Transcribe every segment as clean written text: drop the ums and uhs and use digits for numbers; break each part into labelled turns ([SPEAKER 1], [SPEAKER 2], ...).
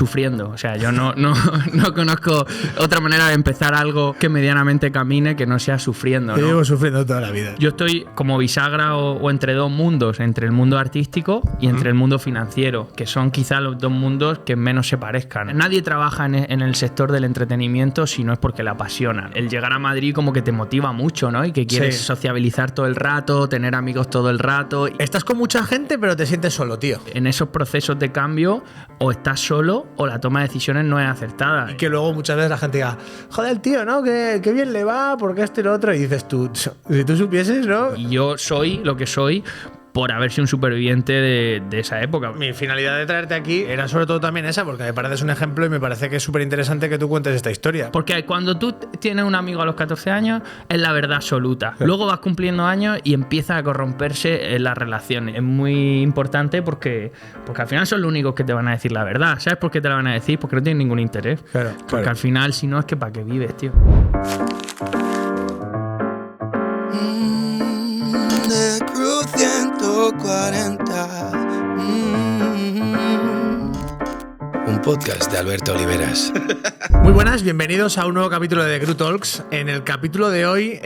[SPEAKER 1] sufriendo. O sea, yo no conozco otra manera de empezar algo que medianamente camine que no sea sufriendo, ¿no?
[SPEAKER 2] Yo llevo sufriendo toda la vida.
[SPEAKER 1] Yo estoy como bisagra o entre dos mundos, entre el mundo artístico y entre el mundo financiero, que son quizá los dos mundos que menos se parezcan. Nadie trabaja en el sector del entretenimiento si no es porque le apasiona. El llegar a Madrid como que te motiva mucho, ¿no? Y que quieres sociabilizar todo el rato, tener amigos todo el rato.
[SPEAKER 2] Estás con mucha gente, pero te sientes solo, tío.
[SPEAKER 1] En esos procesos de cambio, o estás solo o la toma de decisiones no es acertada.
[SPEAKER 2] Y que luego muchas veces la gente diga, joder, tío, ¿no? Que bien le va, porque esto y lo otro. Y dices tú, si tú supieses, ¿no?
[SPEAKER 1] Y yo soy lo que soy por haber sido un superviviente de esa época.
[SPEAKER 2] Mi finalidad de traerte aquí era sobre todo también esa, porque me pareces un ejemplo y me parece que es súper interesante que tú cuentes esta historia.
[SPEAKER 1] Porque cuando tú tienes un amigo a los 14 años, es la verdad absoluta. Luego vas cumpliendo años y empieza a corromperse las relaciones. Es muy importante porque al final son los únicos que te van a decir la verdad. ¿Sabes por qué te la van a decir? Porque no tienen ningún interés.
[SPEAKER 2] Claro.
[SPEAKER 1] Porque al final, si no, es que ¿para qué vives, tío?
[SPEAKER 3] De Cruz 140. Un podcast de Alberto Oliveras.
[SPEAKER 2] Muy buenas, bienvenidos a un nuevo capítulo de The Crew Talks. En el capítulo de hoy,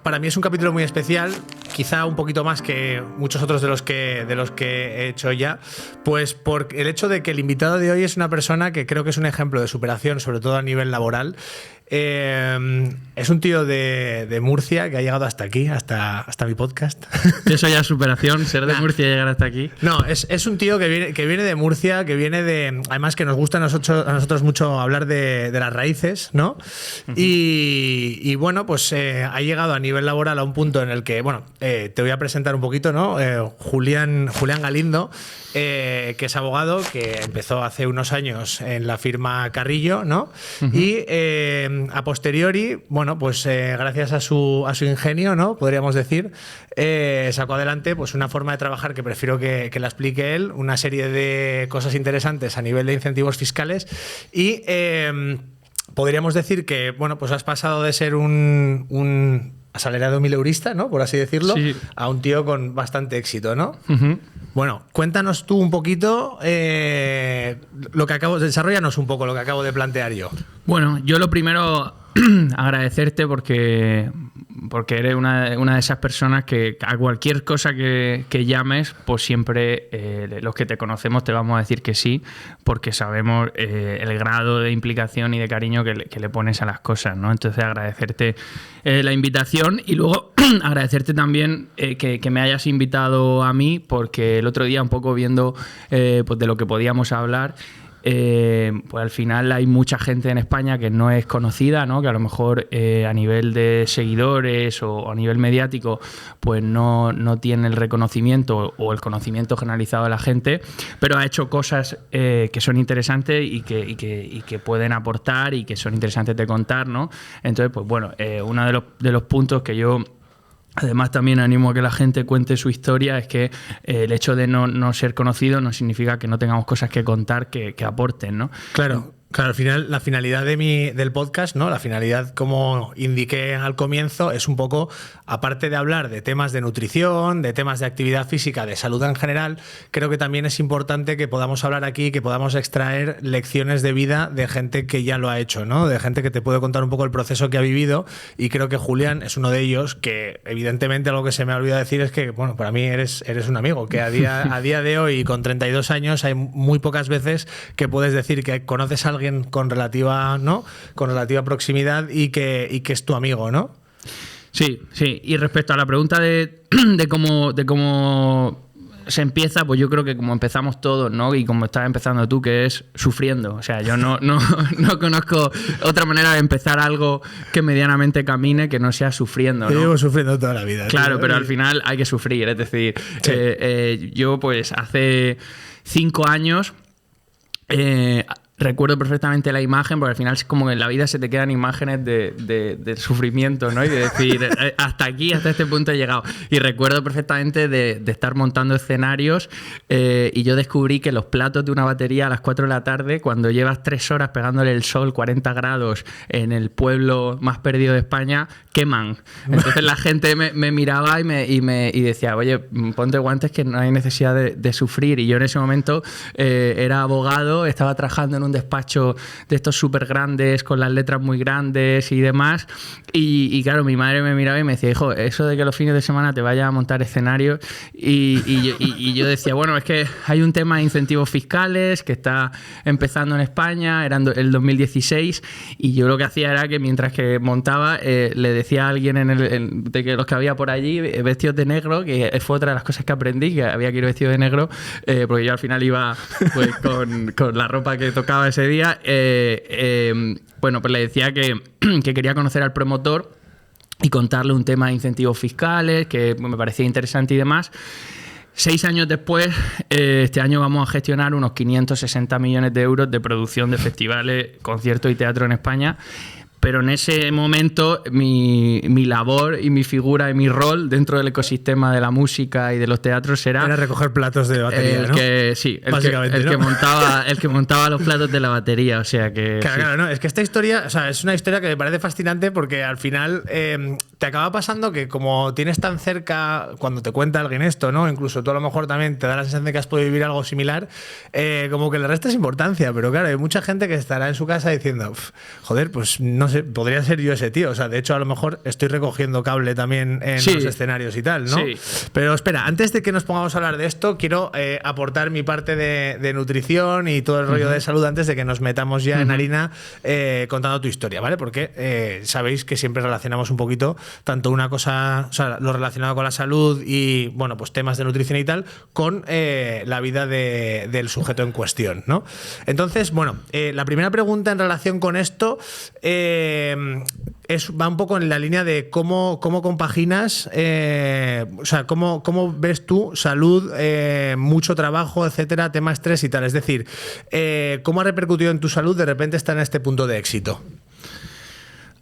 [SPEAKER 2] para mí es un capítulo muy especial, quizá un poquito más que muchos otros de los que he hecho ya, pues por el hecho de que el invitado de hoy es una persona que creo que es un ejemplo de superación, sobre todo a nivel laboral. Es un tío de Murcia que ha llegado hasta aquí, hasta mi podcast.
[SPEAKER 1] Eso ya es superación, ser de Murcia y llegar hasta aquí.
[SPEAKER 2] No, es un tío que viene de Murcia, que viene de... Además que nos gusta a nosotros mucho hablar de las raíces, ¿no? Uh-huh. Y bueno, pues ha llegado a nivel laboral a un punto en el que, te voy a presentar un poquito, ¿no? Julián Galindo, que es abogado, que empezó hace unos años en la firma Carrillo, ¿no? Uh-huh. Y a posteriori, gracias a su ingenio, ¿no? Podríamos decir, sacó adelante pues una forma de trabajar que prefiero que la explique él, una serie de cosas interesantes a nivel de incentivos fiscales y podríamos decir que, pues has pasado de ser un asalariado mileurista, ¿no? Por así decirlo, sí, a un tío con bastante éxito, ¿no? Uh-huh. Bueno, cuéntanos tú un poquito desarrollanos un poco lo que acabo de plantear yo.
[SPEAKER 1] Bueno, yo lo primero, agradecerte porque eres una de esas personas que a cualquier cosa que llames, pues siempre los que te conocemos te vamos a decir que sí, porque sabemos el grado de implicación y de cariño que le pones a las cosas, ¿no? Entonces agradecerte la invitación y luego agradecerte también que me hayas invitado a mí, porque el otro día un poco viendo pues de lo que podíamos hablar, pues al final hay mucha gente en España que no es conocida, ¿no? Que a lo mejor a nivel de seguidores o a nivel mediático pues no tiene el reconocimiento o el conocimiento generalizado de la gente, pero ha hecho cosas que son interesantes y que pueden aportar y que son interesantes de contar, ¿no? Entonces, pues bueno, uno de los puntos que yo además también animo a que la gente cuente su historia, es que el hecho de no ser conocido no significa que no tengamos cosas que contar que aporten, ¿no?
[SPEAKER 2] Claro, al final la finalidad del podcast, ¿no? La finalidad, como indiqué al comienzo, es un poco, aparte de hablar de temas de nutrición, de temas de actividad física, de salud en general, creo que también es importante que podamos hablar aquí, que podamos extraer lecciones de vida de gente que ya lo ha hecho, ¿no? De gente que te puede contar un poco el proceso que ha vivido, y creo que Julián es uno de ellos, que evidentemente algo que se me ha olvidado decir es que, para mí eres un amigo, que a día de hoy, con 32 años, hay muy pocas veces que puedes decir que conoces a alguien con relativa proximidad y que es tu amigo, ¿no?
[SPEAKER 1] Sí. Y respecto a la pregunta de cómo se empieza, pues yo creo que como empezamos todos, ¿no? Y como estás empezando tú, que es sufriendo. O sea, yo no conozco otra manera de empezar algo que medianamente camine que no sea sufriendo, ¿no?
[SPEAKER 2] Yo llevo sufriendo toda la vida.
[SPEAKER 1] Claro,
[SPEAKER 2] tío,
[SPEAKER 1] pero al final hay que sufrir. Es decir, sí. Yo pues hace 5 años recuerdo perfectamente la imagen, porque al final es como que en la vida se te quedan imágenes de sufrimiento, ¿no? Y de decir, hasta aquí, hasta este punto he llegado. Y recuerdo perfectamente de estar montando escenarios y yo descubrí que los platos de una batería a las 4 de la tarde, cuando llevas 3 horas pegándole el sol 40 grados en el pueblo más perdido de España, queman. Entonces la gente me miraba y decía, oye, ponte guantes que no hay necesidad de sufrir. Y yo en ese momento era abogado, estaba trabajando en un despacho de estos súper grandes, con las letras muy grandes y demás. Y claro, mi madre me miraba y me decía, hijo, eso de que los fines de semana te vayas a montar escenarios. Y yo decía, bueno, es que hay un tema de incentivos fiscales que está empezando en España, era el 2016, y yo lo que hacía era que mientras que montaba, le decía a alguien de que los que había por allí vestidos de negro, que fue otra de las cosas que aprendí, que había que ir vestido de negro, porque yo al final iba pues, con la ropa que tocaba ese día. Bueno, pues le decía que quería conocer al promotor y contarle un tema de incentivos fiscales, que me parecía interesante y demás. 6 años después, este año vamos a gestionar unos 560 millones de euros de producción de festivales, conciertos y teatro en España. Pero en ese momento mi labor y mi figura y mi rol dentro del ecosistema de la música y de los teatros era
[SPEAKER 2] recoger platos de batería, ¿no?
[SPEAKER 1] Sí, el que montaba los platos de la batería, o sea que...
[SPEAKER 2] Claro, no, es que esta historia, o sea, es una historia que me parece fascinante porque al final te acaba pasando que como tienes tan cerca, cuando te cuenta alguien esto, ¿no? Incluso tú a lo mejor también te da la sensación de que has podido vivir algo similar, como que le restas importancia, pero claro, hay mucha gente que estará en su casa diciendo, joder, pues no sé, podría ser yo ese tío. O sea, de hecho, a lo mejor estoy recogiendo cable también en los escenarios y tal, ¿no?
[SPEAKER 1] Sí.
[SPEAKER 2] Pero espera, antes de que nos pongamos a hablar de esto, quiero aportar mi parte de nutrición y todo el rollo de salud antes de que nos metamos ya en harina contando tu historia, ¿vale? Porque sabéis que siempre relacionamos un poquito tanto una cosa, o sea, lo relacionado con la salud y, bueno, pues temas de nutrición y tal, con la vida del sujeto en cuestión, ¿no? Entonces, bueno, la primera pregunta en relación con esto va un poco en la línea de cómo compaginas, o sea, cómo ves tú salud, mucho trabajo, etcétera, tema estrés y tal. Es decir, ¿cómo ha repercutido en tu salud de repente estar en este punto de éxito?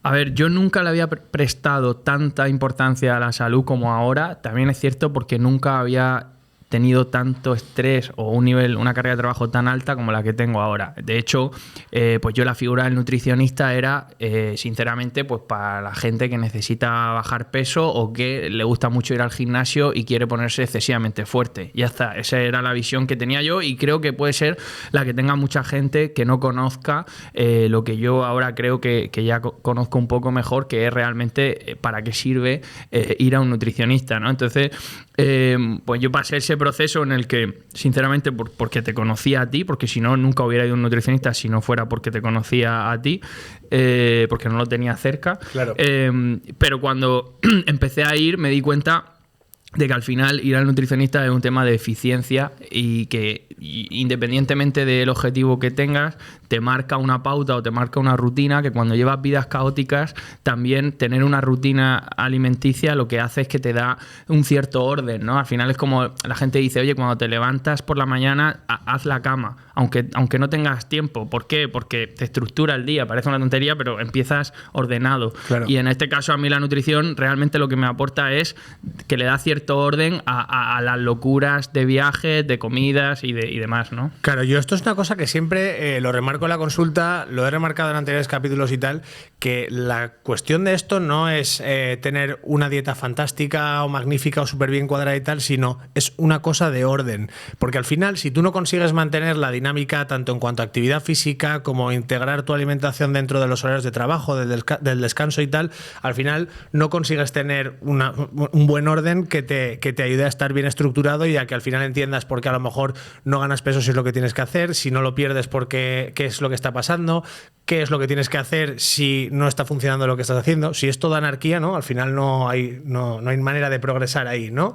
[SPEAKER 1] A ver, yo nunca le había prestado tanta importancia a la salud como ahora. También es cierto porque nunca había tenido tanto estrés o una carga de trabajo tan alta como la que tengo ahora. De hecho, pues yo la figura del nutricionista era, sinceramente, pues para la gente que necesita bajar peso o que le gusta mucho ir al gimnasio y quiere ponerse excesivamente fuerte. Ya está, esa era la visión que tenía yo y creo que puede ser la que tenga mucha gente que no conozca lo que yo ahora creo que ya conozco un poco mejor, que es realmente para qué sirve ir a un nutricionista, ¿no? Entonces, pues yo pasé ese proceso en el que, sinceramente, porque te conocía a ti, porque si no, nunca hubiera ido a un nutricionista si no fuera porque te conocía a ti, porque no lo tenía cerca.
[SPEAKER 2] Claro.
[SPEAKER 1] Pero cuando empecé a ir, me di cuenta de que al final ir al nutricionista es un tema de eficiencia y que independientemente del objetivo que tengas, te marca una pauta o te marca una rutina que cuando llevas vidas caóticas, también tener una rutina alimenticia lo que hace es que te da un cierto orden, ¿no? Al final es como la gente dice, oye, cuando te levantas por la mañana, haz la cama, aunque no tengas tiempo. ¿Por qué? Porque te estructura el día, parece una tontería, pero empiezas ordenado.
[SPEAKER 2] Claro.
[SPEAKER 1] Y en este caso a mí la nutrición realmente lo que me aporta es que le da cierto orden a las locuras de viajes, de comidas y demás, ¿no?
[SPEAKER 2] Claro, yo esto es una cosa que siempre lo remarco en la consulta, lo he remarcado en anteriores capítulos y tal, que la cuestión de esto no es tener una dieta fantástica o magnífica o súper bien cuadrada y tal, sino es una cosa de orden. Porque al final, si tú no consigues mantener la dinámica tanto en cuanto a actividad física como integrar tu alimentación dentro de los horarios de trabajo, del descanso y tal, al final no consigues tener un buen orden que te ayude a estar bien estructurado y a que al final entiendas por qué a lo mejor no ganas peso si es lo que tienes que hacer, si no lo pierdes porque qué es lo que está pasando, qué es lo que tienes que hacer si no está funcionando lo que estás haciendo. Si es toda anarquía, ¿no? Al final no hay manera de progresar ahí, ¿no?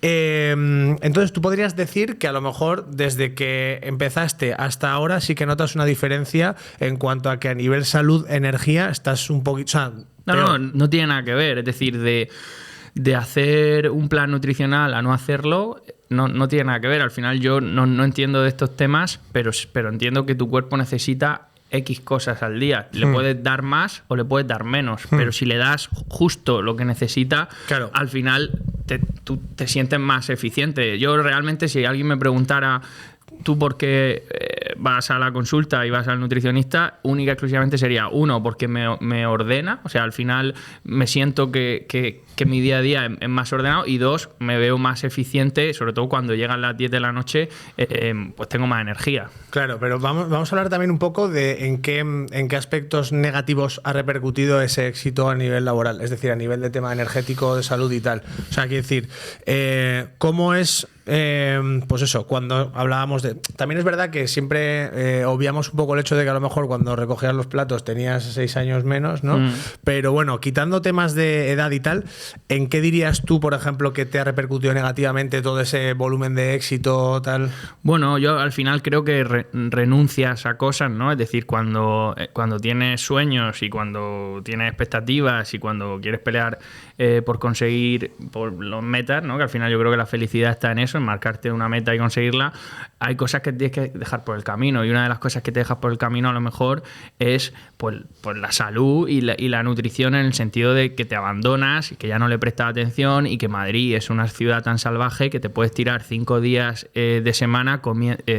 [SPEAKER 2] Entonces tú podrías decir que a lo mejor desde que empezaste hasta ahora sí que notas una diferencia en cuanto a que a nivel salud, energía, estás un poquito... O sea,
[SPEAKER 1] no tiene nada que ver. Es decir, de de hacer un plan nutricional a no hacerlo, no tiene nada que ver. Al final yo no entiendo de estos temas, pero entiendo que tu cuerpo necesita X cosas al día. Le puedes dar más o le puedes dar menos, pero si le das justo lo que necesita,
[SPEAKER 2] claro,
[SPEAKER 1] al final tú te sientes más eficiente. Yo realmente, si alguien me preguntara, ¿tú por qué vas a la consulta y vas al nutricionista? Única y exclusivamente sería, uno, porque me ordena, o sea, al final me siento que mi día a día es más ordenado, y dos, me veo más eficiente, sobre todo cuando llegan las 10 de la noche, pues tengo más energía.
[SPEAKER 2] Claro, pero vamos a hablar también un poco de en qué aspectos negativos ha repercutido ese éxito a nivel laboral, es decir, a nivel de tema energético, de salud y tal. O sea, quiero decir, ¿cómo es? Pues eso, cuando hablábamos de... También es verdad que siempre obviamos un poco el hecho de que a lo mejor cuando recogías los platos tenías 6 años menos, ¿no? Pero bueno, quitando temas de edad y tal, ¿en qué dirías tú, por ejemplo, que te ha repercutido negativamente todo ese volumen de éxito, tal?
[SPEAKER 1] Bueno, yo al final creo que renuncias a cosas, ¿no? Es decir, cuando tienes sueños y cuando tienes expectativas y cuando quieres pelear por conseguir por los metas, ¿no? Que al final yo creo que la felicidad está en eso, en marcarte una meta y conseguirla. Hay cosas que tienes que dejar por el camino, y una de las cosas que te dejas por el camino a lo mejor es pues la salud y la nutrición, en el sentido de que te abandonas, que ya no le prestas atención, y que Madrid es una ciudad tan salvaje que te puedes tirar 5 días de semana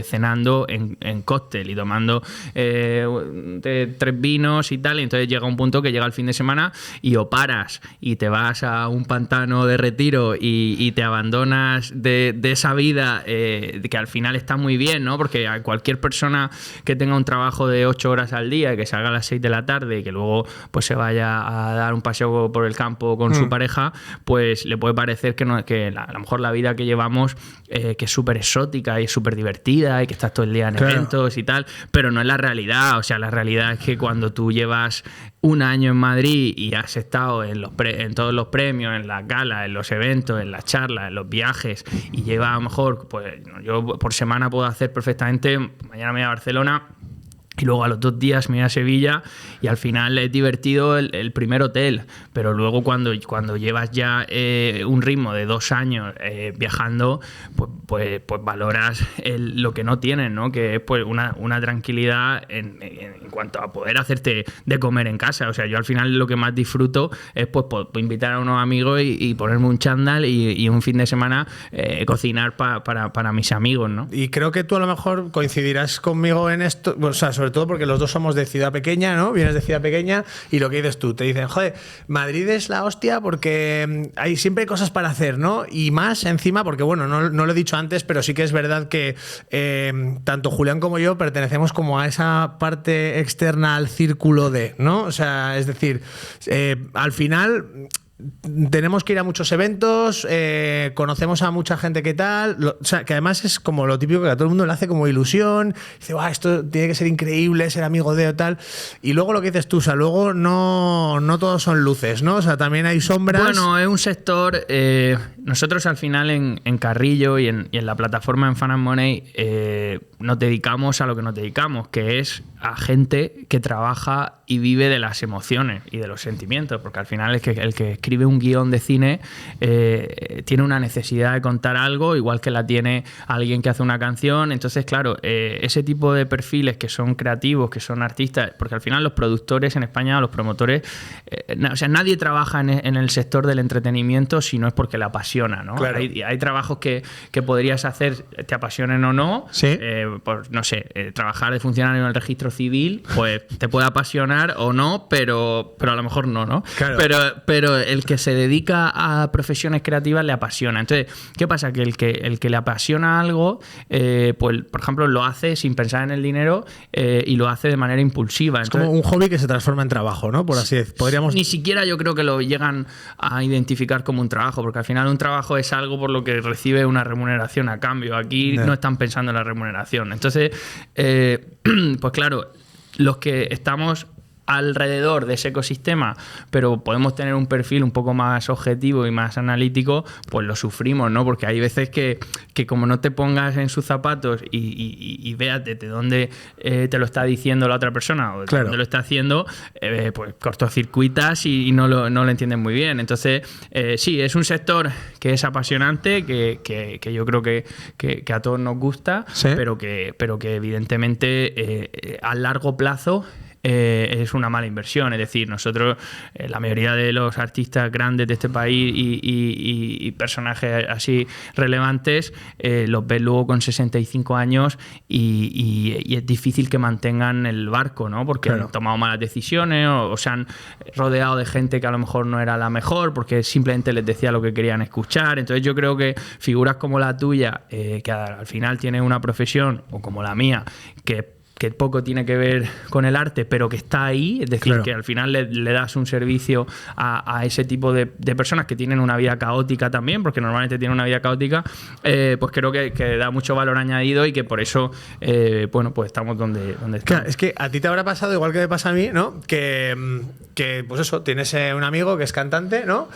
[SPEAKER 1] cenando en cóctel y tomando 3 vinos y tal, y entonces llega un punto que llega el fin de semana y o paras y te vas a un pantano de retiro y te abandonas de esa vida que al final está muy bien, ¿no? Porque a cualquier persona que tenga un trabajo de 8 horas al día, que salga a las 6 de la tarde y que luego pues se vaya a dar un paseo por el campo con su pareja, pues le puede parecer que a lo mejor la vida que llevamos, que es súper exótica y es súper divertida y que estás todo el día en eventos y tal, pero no es la realidad. O sea, la realidad es que cuando tú llevas un año en Madrid y has estado en todos los premios, en las galas, en los eventos, en las charlas, en los viajes, y lleva a lo mejor, pues yo por semana puedo hacer perfectamente, mañana me voy a Barcelona y luego a los 2 días me voy a Sevilla, y al final es divertido el primer hotel, pero luego cuando llevas ya un ritmo de 2 años viajando, pues valoras lo que no tienes, ¿no? Que es pues una tranquilidad en cuanto a poder hacerte de comer en casa. O sea, yo al final lo que más disfruto es pues invitar a unos amigos y ponerme un chándal y un fin de semana cocinar para mis amigos, ¿no?
[SPEAKER 2] Y creo que tú a lo mejor coincidirás conmigo en esto, o sea, sobre todo porque los dos somos de ciudad pequeña, ¿no? Vienes de ciudad pequeña, y lo que dices tú, te dicen, joder, Madrid es la hostia porque siempre hay cosas para hacer, ¿no? Y más encima, porque bueno, no lo he dicho antes, pero sí que es verdad que tanto Julián como yo pertenecemos como a esa parte externa al círculo de, ¿no? O sea, es decir, al final tenemos que ir a muchos eventos, conocemos a mucha gente que tal, o sea, que además es como lo típico que a todo el mundo le hace como ilusión, dice, esto tiene que ser increíble, ser amigo de o tal, y luego lo que dices tú, o sea, luego no todos son luces, ¿no? O sea, también hay sombras.
[SPEAKER 1] Bueno, es un sector, nosotros al final en Carrillo y en la plataforma en Fun and Money nos dedicamos a lo que nos dedicamos, que es a gente que trabaja y vive de las emociones y de los sentimientos, porque al final el que escribe un guión de cine tiene una necesidad de contar algo, igual que la tiene alguien que hace una canción. Entonces, claro, ese tipo de perfiles que son creativos, que son artistas, porque al final los productores en España, los promotores, o sea, nadie trabaja en el sector del entretenimiento si no es porque le apasiona, ¿no?
[SPEAKER 2] Claro.
[SPEAKER 1] Hay trabajos que podrías hacer, te apasionen o no.
[SPEAKER 2] Sí.
[SPEAKER 1] Pues no sé, trabajar de funcionario en el registro civil, pues te puede apasionar o no, pero a lo mejor no.
[SPEAKER 2] Claro.
[SPEAKER 1] Pero el que se dedica a profesiones creativas le apasiona. Entonces, ¿qué pasa? Que el que le apasiona algo, pues por ejemplo, lo hace sin pensar en el dinero y lo hace de manera impulsiva.
[SPEAKER 2] Es
[SPEAKER 1] Entonces,
[SPEAKER 2] como un hobby que se transforma en trabajo, ¿no? Por así decirlo. Podríamos...
[SPEAKER 1] Ni siquiera yo creo que lo llegan a identificar como un trabajo, porque al final un trabajo es algo por lo que recibe una remuneración a cambio. Aquí no están pensando en la remuneración. Entonces, pues claro, los que estamos alrededor de ese ecosistema, pero podemos tener un perfil un poco más objetivo y más analítico, pues lo sufrimos, ¿no? Porque hay veces que como no te pongas en sus zapatos y veas desde dónde te lo está diciendo la otra persona o desde dónde lo está haciendo, pues cortocircuitas y no lo entiendes muy bien. Entonces, sí, es un sector que es apasionante, que yo creo que a todos nos gusta, ¿sí? pero que evidentemente a largo plazo es una mala inversión. Es decir, nosotros, la mayoría de los artistas grandes de este país y personajes así relevantes, los ves luego con 65 años y es difícil que mantengan el barco, ¿no? Porque han tomado malas decisiones o se han rodeado de gente que a lo mejor no era la mejor porque simplemente les decía lo que querían escuchar. Entonces yo creo que figuras como la tuya, que al final tiene una profesión, o como la mía, que poco tiene que ver con el arte, pero que está ahí, es decir, que al final le das un servicio a ese tipo de personas que tienen una vida caótica también, porque normalmente tienen una vida caótica, pues creo que da mucho valor añadido y que por eso, bueno, pues estamos donde estamos.
[SPEAKER 2] Claro, es que a ti te habrá pasado, igual que me pasa a mí, ¿no? Que pues eso, tienes un amigo que es cantante, ¿no?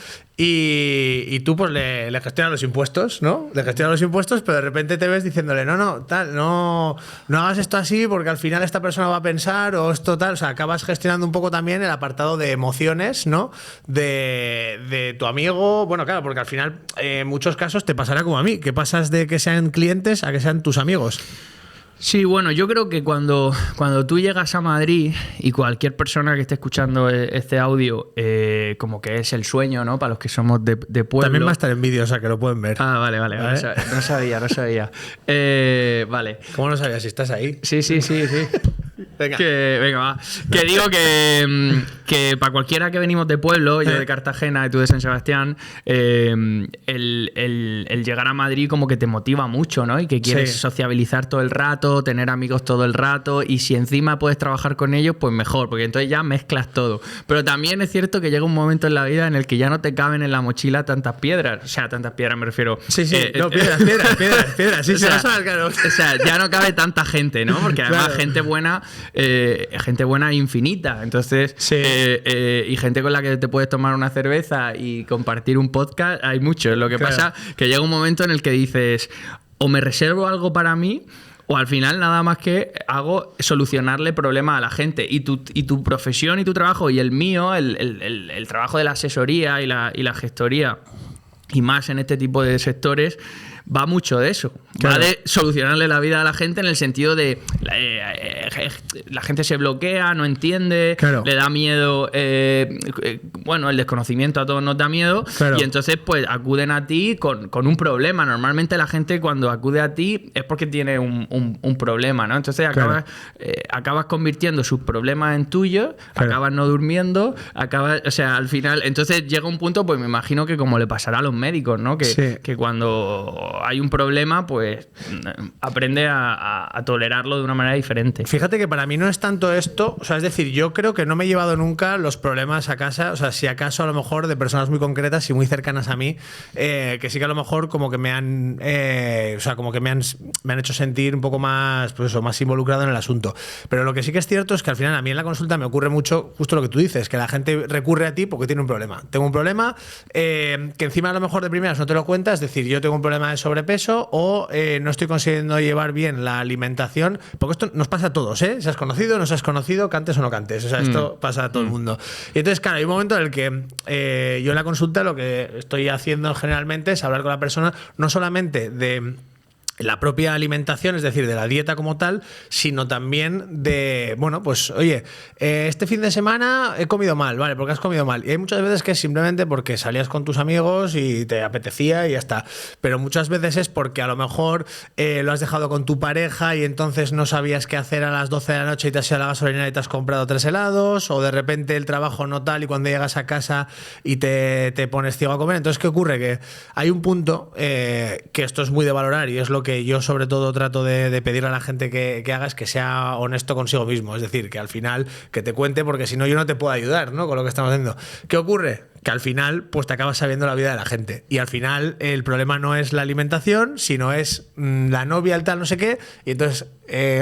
[SPEAKER 2] Y tú pues le gestionas los impuestos, ¿no? Le gestionas los impuestos, pero de repente te ves diciéndole, no hagas esto así porque al final esta persona va a pensar o esto tal. O sea, acabas gestionando un poco también el apartado de emociones, ¿no? De tu amigo. Bueno, claro, porque al final en muchos casos te pasará como a mí, que pasas de que sean clientes a que sean tus amigos.
[SPEAKER 1] Sí, bueno, yo creo que cuando tú llegas a Madrid, y cualquier persona que esté escuchando este audio, como que es el sueño, ¿no? Para los que somos de pueblo.
[SPEAKER 2] También va a estar en vídeo, o sea, que lo pueden ver.
[SPEAKER 1] Ah, vale. No sabía. Vale.
[SPEAKER 2] ¿Cómo no sabías si estás ahí?
[SPEAKER 1] Sí. Venga, va. Que digo que para cualquiera que venimos de pueblo, yo de Cartagena y tú de San Sebastián, el llegar a Madrid como que te motiva mucho, ¿no? Y que quieres sociabilizar todo el rato, tener amigos todo el rato, y si encima puedes trabajar con ellos, pues mejor, porque entonces ya mezclas todo. Pero también es cierto que llega un momento en la vida en el que ya no te caben en la mochila tantas piedras. O sea, tantas piedras me refiero.
[SPEAKER 2] Sí. Piedras. Sí,
[SPEAKER 1] claro. O sea, ya no cabe tanta gente, ¿no? Porque además gente buena infinita. Entonces, y gente con la que te puedes tomar una cerveza y compartir un podcast, hay muchos. Lo que pasa que llega un momento en el que dices, o me reservo algo para mí, o al final nada más que hago solucionarle problemas a la gente. Y tu profesión y tu trabajo y el mío, el trabajo de la asesoría y la gestoría, y más en este tipo de sectores, va mucho de eso. Va de solucionarle la vida a la gente en el sentido de la gente se bloquea, no entiende, le da miedo, bueno, el desconocimiento a todos nos da miedo, y entonces pues acuden a ti con un problema. Normalmente la gente cuando acude a ti es porque tiene un problema, ¿no? Entonces acabas convirtiendo sus problemas en tuyos, acabas no durmiendo, o sea, al final, entonces llega un punto, pues me imagino que como le pasará a los médicos, ¿no? Que cuando hay un problema, pues aprende a tolerarlo de una manera diferente.
[SPEAKER 2] Fíjate que para mí no es tanto esto, o sea, es decir, yo creo que no me he llevado nunca los problemas a casa, o sea, si acaso a lo mejor de personas muy concretas y muy cercanas a mí, que sí que a lo mejor como que me han, o sea, como que me han hecho sentir un poco más, pues eso, más involucrado en el asunto. Pero lo que sí que es cierto es que al final a mí en la consulta me ocurre mucho justo lo que tú dices, que la gente recurre a ti porque tiene un problema. Tengo un problema que encima a lo mejor de primeras no te lo cuentas, es decir, yo tengo un problema de sobrepeso o no estoy consiguiendo llevar bien la alimentación, porque esto nos pasa a todos, ¿eh? Si has conocido, no has conocido, cantes o no cantes, o sea, esto pasa a todo el mundo. Y entonces, claro, hay un momento en el que yo en la consulta lo que estoy haciendo generalmente es hablar con la persona no solamente de la propia alimentación, es decir, de la dieta como tal, sino también de, bueno, pues oye, este fin de semana he comido mal, ¿vale? Porque has comido mal. Y hay muchas veces que es simplemente porque salías con tus amigos y te apetecía y ya está. Pero muchas veces es porque a lo mejor lo has dejado con tu pareja y entonces no sabías qué hacer a las 12 de la noche y te has ido a la gasolinera y te has comprado 3 helados, o de repente el trabajo no tal y cuando llegas a casa y te pones ciego a comer. Entonces, ¿qué ocurre? Que hay un punto que esto es muy de valorar y es lo que yo sobre todo trato de pedir a la gente que haga, es que sea honesto consigo mismo, es decir, que al final que te cuente, porque si no yo no te puedo ayudar, ¿no? Con lo que estamos haciendo. ¿Qué ocurre? que al final pues te acabas sabiendo la vida de la gente. Y al final el problema no es la alimentación, sino es la novia, el tal, no sé qué. Y entonces,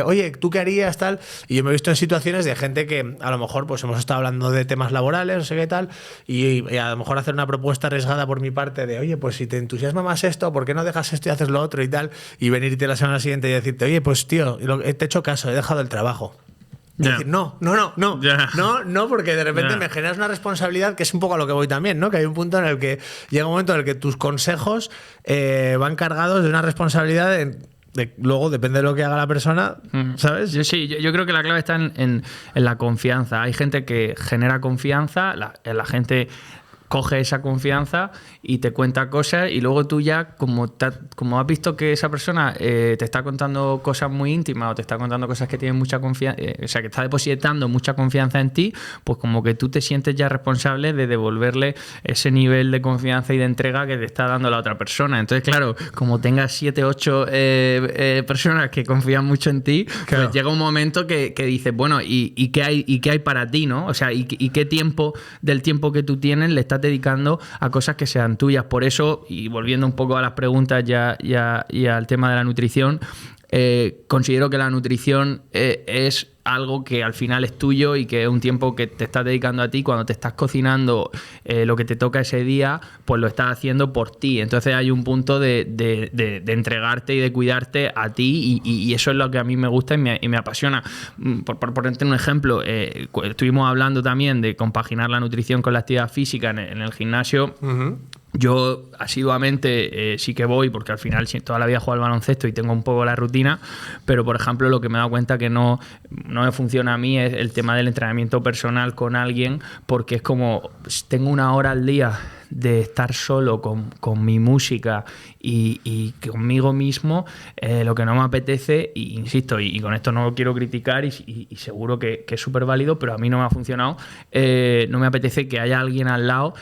[SPEAKER 2] oye, ¿tú qué harías, tal? Y yo me he visto en situaciones de gente que a lo mejor pues hemos estado hablando de temas laborales, no sé qué tal, y a lo mejor hacer una propuesta arriesgada por mi parte de, oye, pues si te entusiasma más esto, ¿por qué no dejas esto y haces lo otro y tal? Y venirte la semana siguiente y decirte, oye, pues tío, te he hecho caso, he dejado el trabajo. Y decir, no, porque de repente me generas una responsabilidad que es un poco a lo que voy también, ¿no? Que hay un punto en el que llega un momento en el que tus consejos van cargados de una responsabilidad luego depende de lo que haga la persona, ¿sabes?
[SPEAKER 1] Yo creo que la clave está en la confianza. Hay gente que genera confianza, la gente coge esa confianza y te cuenta cosas, y luego tú ya, como has visto que esa persona te está contando cosas muy íntimas o te está contando cosas que tienen mucha confianza, o sea, que está depositando mucha confianza en ti, pues como que tú te sientes ya responsable de devolverle ese nivel de confianza y de entrega que te está dando la otra persona. Entonces, claro, como tengas 7, 8 personas que confían mucho en ti, claro, pues llega un momento que dices, bueno, ¿y qué hay para ti, ¿no? O sea, ¿y qué tiempo del tiempo que tú tienes le estás dedicando a cosas que sean tuyas? Por eso, y volviendo un poco a las preguntas y al tema de la nutrición, considero que la nutrición es algo que al final es tuyo y que es un tiempo que te estás dedicando a ti. Cuando te estás cocinando lo que te toca ese día, pues lo estás haciendo por ti. Entonces hay un punto de entregarte y de cuidarte a ti, y eso es lo que a mí me gusta y me apasiona. Por ponerte un ejemplo, estuvimos hablando también de compaginar la nutrición con la actividad física en el gimnasio. Uh-huh. Yo asiduamente sí que voy, porque al final toda la vida juego al baloncesto y tengo un poco la rutina, pero por ejemplo lo que me he dado cuenta que no me funciona a mí es el tema del entrenamiento personal con alguien, porque es como, tengo una hora al día de estar solo con mi música y conmigo mismo, lo que no me apetece, y insisto, y con esto no lo quiero criticar, y seguro que es súper válido, pero a mí no me ha funcionado, no me apetece que haya alguien al lado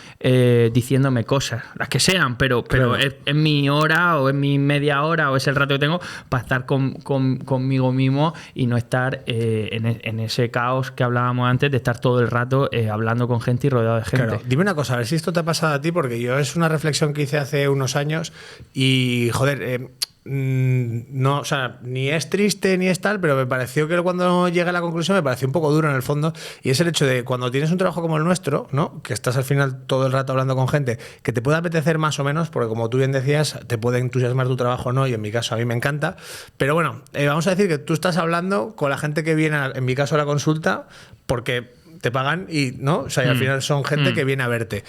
[SPEAKER 1] diciéndome cosas, las que sean, pero es mi hora o es mi media hora o es el rato que tengo para estar conmigo mismo y no estar en ese caos que hablábamos antes, de estar todo el rato hablando con gente y rodeado de gente.
[SPEAKER 2] Claro. Dime una cosa, a ver si esto te ha pasado a ti, porque yo es una reflexión que hice hace unos años y, joder, no, o sea, ni es triste ni es tal, pero me pareció que cuando llegué a la conclusión me pareció un poco duro en el fondo, y es el hecho de cuando tienes un trabajo como el nuestro, ¿no? Que estás al final todo el rato hablando con gente, que te puede apetecer más o menos, porque como tú bien decías, te puede entusiasmar tu trabajo o no, y en mi caso a mí me encanta, pero bueno, vamos a decir que tú estás hablando con la gente que viene, en mi caso a la consulta, porque te pagan y, ¿no? O sea, y al final son gente que viene a verte.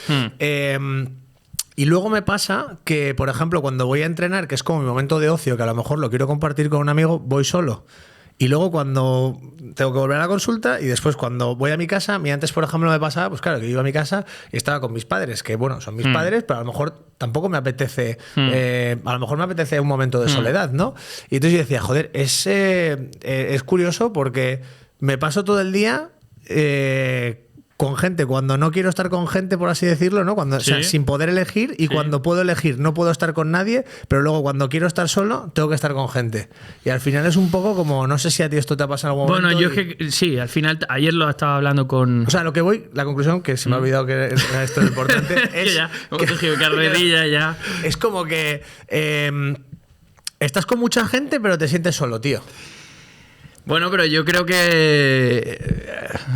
[SPEAKER 2] Y luego me pasa que, por ejemplo, cuando voy a entrenar, que es como mi momento de ocio, que a lo mejor lo quiero compartir con un amigo, voy solo. Y luego cuando tengo que volver a la consulta, y después cuando voy a mi casa, antes, por ejemplo, me pasaba, pues claro, que iba a mi casa y estaba con mis padres, que bueno, son mis padres, pero a lo mejor tampoco me apetece, a lo mejor me apetece un momento de soledad, ¿no? Y entonces yo decía, joder, es curioso porque me paso todo el día con gente cuando no quiero estar con gente, por así decirlo, ¿no? Cuando, ¿sí? O sea, sin poder elegir, y cuando puedo elegir no puedo estar con nadie, pero luego cuando quiero estar solo tengo que estar con gente. Y al final es un poco como, no sé si a ti esto te ha pasado en algún momento.
[SPEAKER 1] Bueno, yo es que sí, al final ayer lo estaba hablando con...
[SPEAKER 2] O sea, lo que voy, la conclusión, que se me ha olvidado que esto es importante, es
[SPEAKER 1] ya, ya.
[SPEAKER 2] Es como que estás con mucha gente pero te sientes solo, tío.
[SPEAKER 1] Bueno, pero yo creo que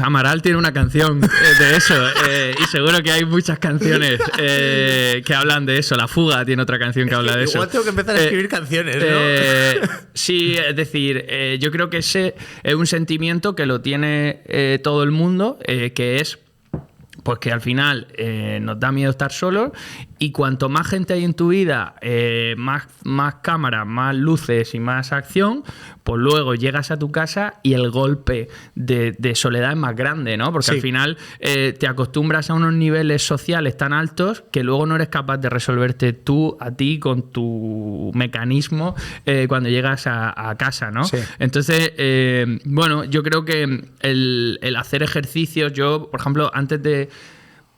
[SPEAKER 1] Amaral tiene una canción de eso, y seguro que hay muchas canciones que hablan de eso. La Fuga tiene otra canción que habla de eso.
[SPEAKER 2] Igual tengo que empezar a escribir canciones, ¿no?
[SPEAKER 1] Sí, es decir, yo creo que ese es un sentimiento que lo tiene todo el mundo, que es pues que al final nos da miedo estar solos, y cuanto más gente hay en tu vida, más cámaras, más luces y más acción, pues luego llegas a tu casa y el golpe de soledad es más grande, ¿no? Porque al final te acostumbras a unos niveles sociales tan altos que luego no eres capaz de resolverte tú a ti con tu mecanismo cuando llegas a casa, ¿no? Sí. Entonces, bueno, yo creo que el hacer ejercicios, yo, por ejemplo, antes de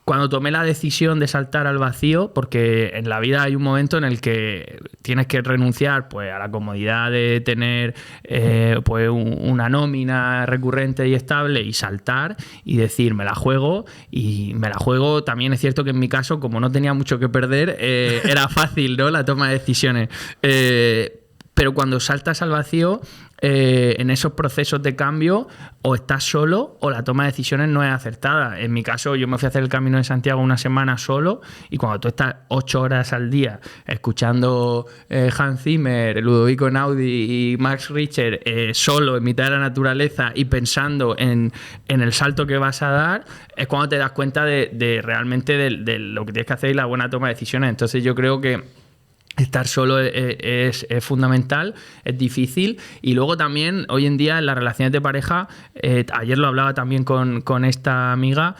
[SPEAKER 1] cuando tomé la decisión de saltar al vacío, porque en la vida hay un momento en el que tienes que renunciar pues, a la comodidad de tener pues una nómina recurrente y estable y saltar y decir, me la juego. Y me la juego, también es cierto que en mi caso, como no tenía mucho que perder, era fácil, ¿no?, la toma de decisiones. Pero cuando saltas al vacío, en esos procesos de cambio, o estás solo o la toma de decisiones no es acertada. En mi caso, yo me fui a hacer el Camino de Santiago una semana solo, y cuando tú estás 8 horas al día escuchando Hans Zimmer, Ludovico Einaudi y Max Richter solo en mitad de la naturaleza y pensando en el salto que vas a dar, es cuando te das cuenta de realmente de lo que tienes que hacer y la buena toma de decisiones. Entonces yo creo que estar solo es fundamental, es difícil. Y luego también, hoy en día, en las relaciones de pareja, ayer lo hablaba también con esta amiga,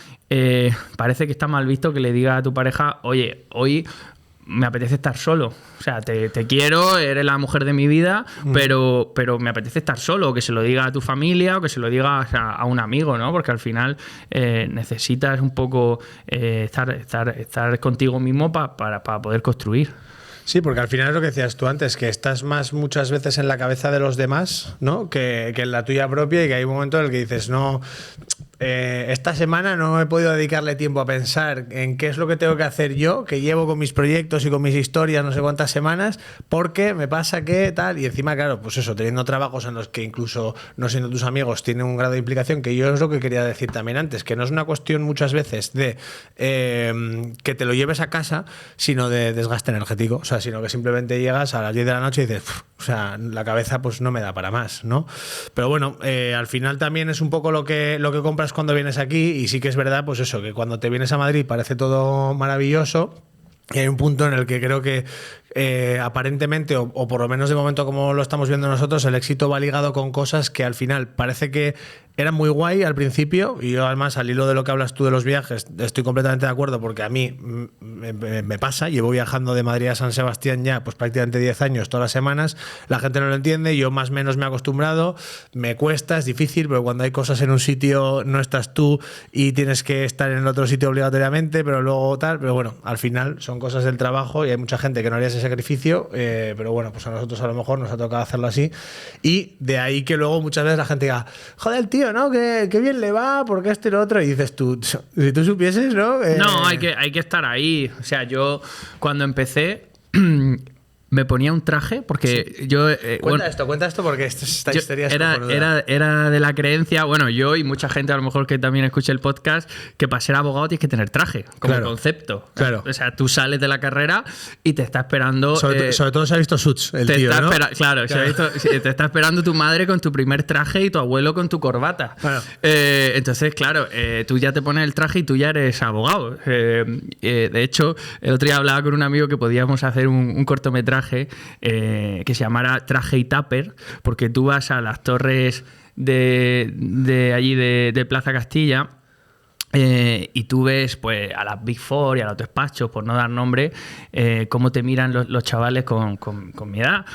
[SPEAKER 1] parece que está mal visto que le diga a tu pareja, oye, hoy me apetece estar solo. O sea, te quiero, eres la mujer de mi vida, pero me apetece estar solo. O que se lo diga a tu familia, o que se lo diga a un amigo, ¿no? Porque al final necesitas un poco estar contigo mismo para poder construir.
[SPEAKER 2] Sí, porque al final es lo que decías tú antes, que estás más muchas veces en la cabeza de los demás, ¿no?, que en la tuya propia, y que hay un momento en el que dices, no, esta semana no he podido dedicarle tiempo a pensar en qué es lo que tengo que hacer yo, que llevo con mis proyectos y con mis historias no sé cuántas semanas, porque me pasa que tal, y encima, claro, pues eso, teniendo trabajos en los que incluso no siendo tus amigos tienen un grado de implicación, que yo es lo que quería decir también antes, que no es una cuestión muchas veces de que te lo lleves a casa, sino de desgaste energético. O sea, sino que simplemente llegas a las 10 de la noche y dices, o sea, la cabeza pues no me da para más, ¿no? Pero bueno, al final también es un poco lo que compras cuando vienes aquí, y sí que es verdad, pues eso, que cuando te vienes a Madrid parece todo maravilloso, y hay un punto en el que creo que aparentemente, o por lo menos de momento como lo estamos viendo nosotros, el éxito va ligado con cosas que al final parece que eran muy guay al principio, y yo además, al hilo de lo que hablas tú de los viajes, estoy completamente de acuerdo, porque a mí me pasa, llevo viajando de Madrid a San Sebastián ya pues prácticamente 10 años todas las semanas, la gente no lo entiende, yo más o menos me he acostumbrado, me cuesta, es difícil, pero cuando hay cosas en un sitio no estás tú y tienes que estar en el otro sitio obligatoriamente, pero luego tal, pero bueno, al final son cosas del trabajo y hay mucha gente que no haría ese sacrificio, pero bueno, pues a nosotros a lo mejor nos ha tocado hacerlo así, y de ahí que luego muchas veces la gente diga, joder, tío, ¿no? Que bien le va, porque esto y lo otro, y dices tú, si tú supieses, ¿no?
[SPEAKER 1] No, hay que estar ahí. O sea, yo cuando empecé me ponía un traje, porque sí. Yo...
[SPEAKER 2] Cuenta esto porque esta historia es
[SPEAKER 1] era de la creencia, bueno, yo y mucha gente a lo mejor que también escucha el podcast, que para ser abogado tienes que tener traje, como concepto.
[SPEAKER 2] Claro.
[SPEAKER 1] O sea, tú sales de la carrera y te está esperando...
[SPEAKER 2] Sobre todo se ha visto Suits, el tío, ¿no?
[SPEAKER 1] Claro. Te está esperando tu madre con tu primer traje y tu abuelo con tu corbata. Claro. Entonces, claro, tú ya te pones el traje y tú ya eres abogado. De hecho, el otro día hablaba con un amigo que podíamos hacer un cortometraje que se llamara Traje y Tupper, porque tú vas a las torres de allí de Plaza Castilla, y tú ves pues a las Big Four y a los despachos, por no dar nombre, cómo te miran los chavales con mi edad,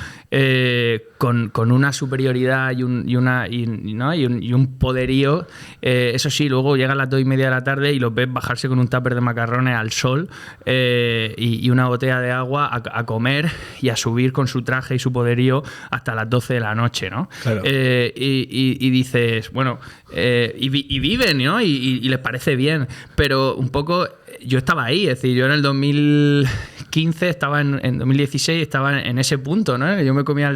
[SPEAKER 1] con una superioridad y un poderío. Eso sí, luego llegan las 2:30 de la tarde y los ves bajarse con un tupper de macarrones al sol, y una botella de agua a comer y a subir con su traje y su poderío hasta las 12 de la noche, ¿no? Claro. Y dices, bueno, y viven, ¿no? Y les parece bien, pero un poco yo estaba ahí, es decir, yo en el 2015 estaba en 2016 estaba en ese punto, ¿no? Yo me comía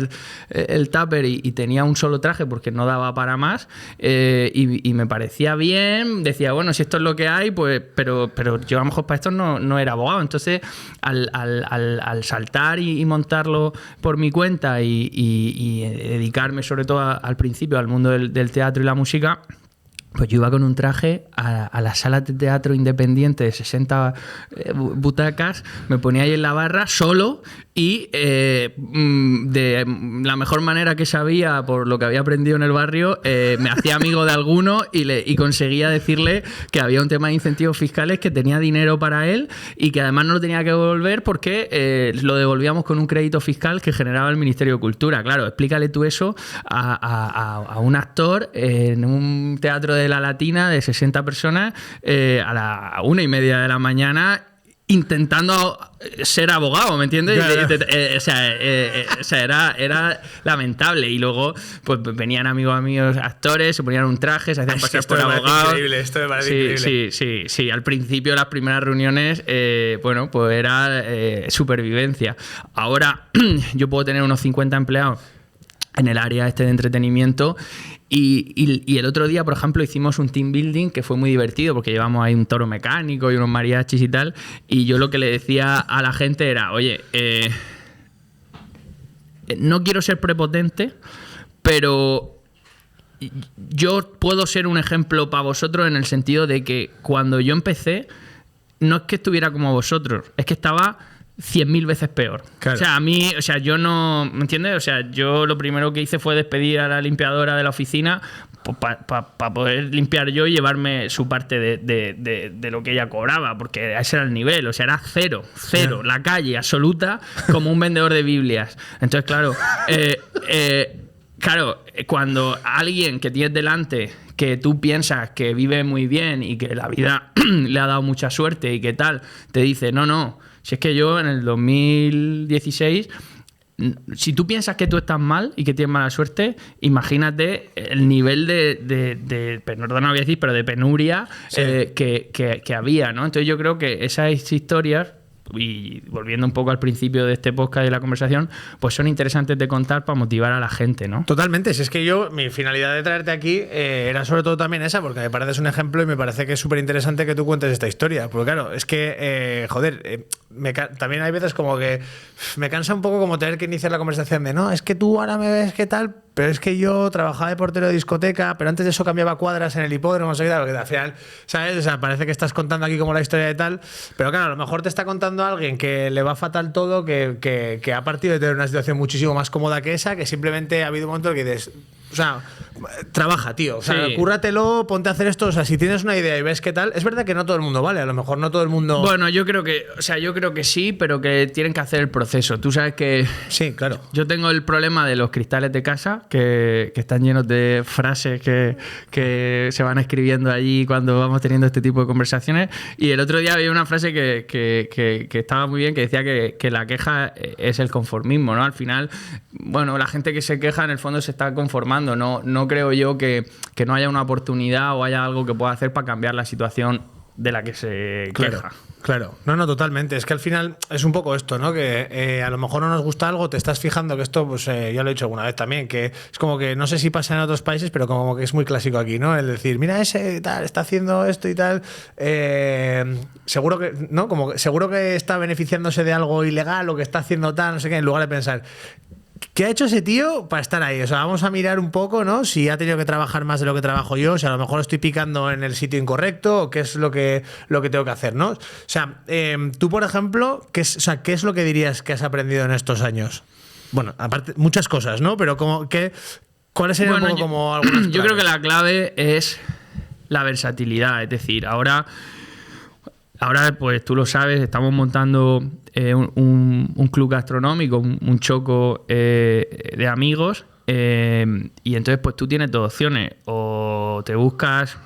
[SPEAKER 1] el tupper y tenía un solo traje porque no daba para más, y me parecía bien, decía, bueno, si esto es lo que hay, pues, pero yo a lo mejor para esto no era abogado. Entonces al saltar y montarlo por mi cuenta y dedicarme sobre todo al principio al mundo del teatro y la música, pues yo iba con un traje a las salas de teatro independiente de 60 butacas, me ponía ahí en la barra solo y de la mejor manera que sabía, por lo que había aprendido en el barrio, me hacía amigo de alguno y conseguía decirle que había un tema de incentivos fiscales, que tenía dinero para él y que además no lo tenía que devolver porque lo devolvíamos con un crédito fiscal que generaba el Ministerio de Cultura. Claro, explícale tú eso a un actor en un teatro de La Latina de 60 personas a las 1:30 de la mañana, intentando ser abogado, ¿me entiendes? O sea, era lamentable. Y luego pues venían amigos míos actores, se ponían un traje, se hacían pasar por abogados.
[SPEAKER 2] Esto me parece increíble.
[SPEAKER 1] Sí. Al principio, las primeras reuniones, bueno, pues era supervivencia. Ahora yo puedo tener unos 50 empleados en el área de entretenimiento. Y el otro día, por ejemplo, hicimos un team building que fue muy divertido porque llevamos ahí un toro mecánico y unos mariachis y tal. Y yo lo que le decía a la gente era, oye, no quiero ser prepotente, pero yo puedo ser un ejemplo para vosotros en el sentido de que cuando yo empecé, no es que estuviera como vosotros, es que estaba 100.000 veces peor.
[SPEAKER 2] Claro.
[SPEAKER 1] O sea, a mí, o sea, yo no, ¿me entiendes? O sea, yo lo primero que hice fue despedir a la limpiadora de la oficina para poder limpiar yo y llevarme su parte de lo que ella cobraba, porque ese era el nivel, o sea, era cero, la calle absoluta, como un vendedor de Biblias. Entonces, claro, cuando alguien que tienes delante, que tú piensas que vive muy bien y que la vida le ha dado mucha suerte y que tal, te dice, no, si es que yo en el 2016, si tú piensas que tú estás mal y que tienes mala suerte, imagínate el nivel de perdón, no voy a decir, pero de penuria que había, ¿no? Entonces yo creo que esas historias, y volviendo un poco al principio de este podcast y de la conversación, pues son interesantes de contar para motivar a la gente, ¿no?
[SPEAKER 2] Totalmente. Si es que mi finalidad de traerte aquí era sobre todo también esa, porque me pareces un ejemplo y me parece que es súper interesante que tú cuentes esta historia. Porque claro, es que, también hay veces como que me cansa un poco como tener que iniciar la conversación de, no, es que tú ahora me ves qué tal, pero es que yo trabajaba de portero de discoteca, pero antes de eso cambiaba cuadras en el hipódromo, no sé qué tal, porque al final, ¿sabes? O sea, parece que estás contando aquí como la historia de tal, pero claro, a lo mejor te está contando a alguien que le va fatal todo, que ha partido de tener una situación muchísimo más cómoda que esa, que simplemente ha habido un momento en que dices, o sea, trabaja, tío, o sea, cúrratelo, ponte a hacer esto, o sea, si tienes una idea y ves qué tal, es verdad que no todo el mundo vale, a lo mejor no todo el mundo...
[SPEAKER 1] Bueno, yo creo que sí, pero que tienen que hacer el proceso. Tú sabes que...
[SPEAKER 2] Sí, claro.
[SPEAKER 1] Yo tengo el problema de los cristales de casa, que están llenos de frases que se van escribiendo allí cuando vamos teniendo este tipo de conversaciones. Y el otro día había una frase que estaba muy bien, que decía que la queja es el conformismo, ¿no? Al final, bueno, la gente que se queja en el fondo se está conformando. No creo yo que no haya una oportunidad o haya algo que pueda hacer para cambiar la situación de la que se queja.
[SPEAKER 2] Claro, no, totalmente. Es que al final es un poco esto, ¿no? Que a lo mejor no nos gusta algo, te estás fijando que esto, pues ya lo he dicho alguna vez también, que es como que no sé si pasa en otros países, pero como que es muy clásico aquí, ¿no? El decir, mira ese tal, está haciendo esto y tal, seguro que, ¿no? Como que seguro que está beneficiándose de algo ilegal o que está haciendo tal, no sé qué, en lugar de pensar, ¿qué ha hecho ese tío para estar ahí? O sea, vamos a mirar un poco, ¿no? Si ha tenido que trabajar más de lo que trabajo yo, o sea, a lo mejor estoy picando en el sitio incorrecto, o qué es lo que tengo que hacer, ¿no? O sea, tú, por ejemplo, ¿qué es lo que dirías que has aprendido en estos años? Bueno, aparte, muchas cosas, ¿no? Pero ¿cuáles serían un poco como algunas claves?
[SPEAKER 1] Yo creo que la clave es la versatilidad, es decir, ahora, pues tú lo sabes, estamos montando un club gastronómico, un choco de amigos, y entonces pues tú tienes dos opciones: o te buscas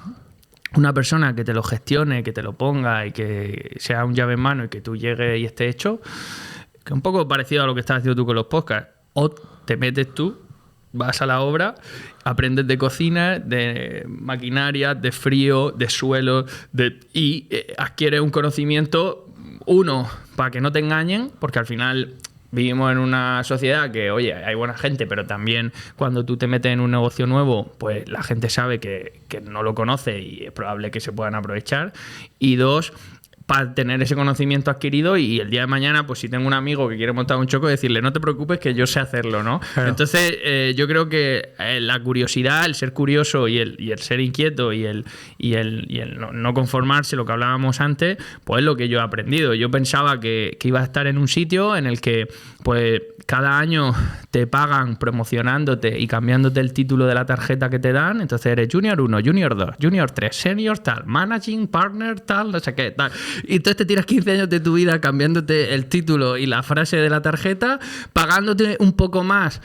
[SPEAKER 1] una persona que te lo gestione, que te lo ponga y que sea un llave en mano y que tú llegues y esté hecho, que es un poco parecido a lo que estás haciendo tú con los podcasts, o te metes tú, vas a la obra, aprendes de cocina, de maquinaria, de frío, de suelo, y adquieres un conocimiento, para que no te engañen, porque al final vivimos en una sociedad que, oye, hay buena gente, pero también cuando tú te metes en un negocio nuevo, pues la gente sabe que que no lo conoce y es probable que se puedan aprovechar. Y dos, para tener ese conocimiento adquirido y el día de mañana, pues si tengo un amigo que quiere montar un choco, decirle, no te preocupes que yo sé hacerlo, ¿no? Claro. Entonces, yo creo que la curiosidad, el ser curioso y el ser inquieto y el no conformarse, lo que hablábamos antes, pues es lo que yo he aprendido. Yo pensaba que iba a estar en un sitio en el que, pues, cada año te pagan promocionándote y cambiándote el título de la tarjeta que te dan, entonces eres Junior 1, Junior 2, Junior 3, Senior tal, Managing Partner tal, no sé qué, tal. Y entonces te tiras 15 años de tu vida cambiándote el título y la frase de la tarjeta, pagándote un poco más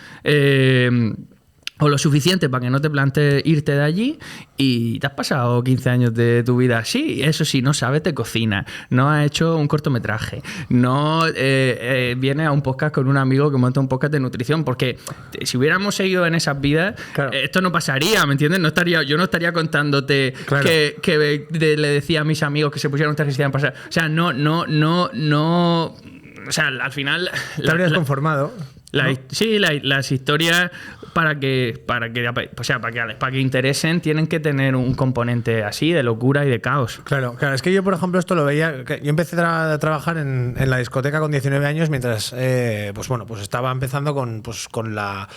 [SPEAKER 1] o lo suficiente para que no te plantees irte de allí, y te has pasado 15 años de tu vida así. Eso sí, no sabes de cocina, no has hecho un cortometraje, no vienes a un podcast con un amigo que monta un podcast de nutrición, porque si hubiéramos seguido en esas vidas, claro, esto no pasaría, ¿me entiendes? Yo no estaría contándote, claro, que le decía a mis amigos que se pusieran un traje y se iban a pasar. O sea, no. O sea, al final...
[SPEAKER 2] Te habrías conformado.
[SPEAKER 1] Sí, las historias para que interesen tienen que tener un componente así de locura y de caos.
[SPEAKER 2] Claro, es que yo, por ejemplo, esto lo veía. Yo empecé a trabajar en la discoteca con 19 años mientras pues estaba empezando con la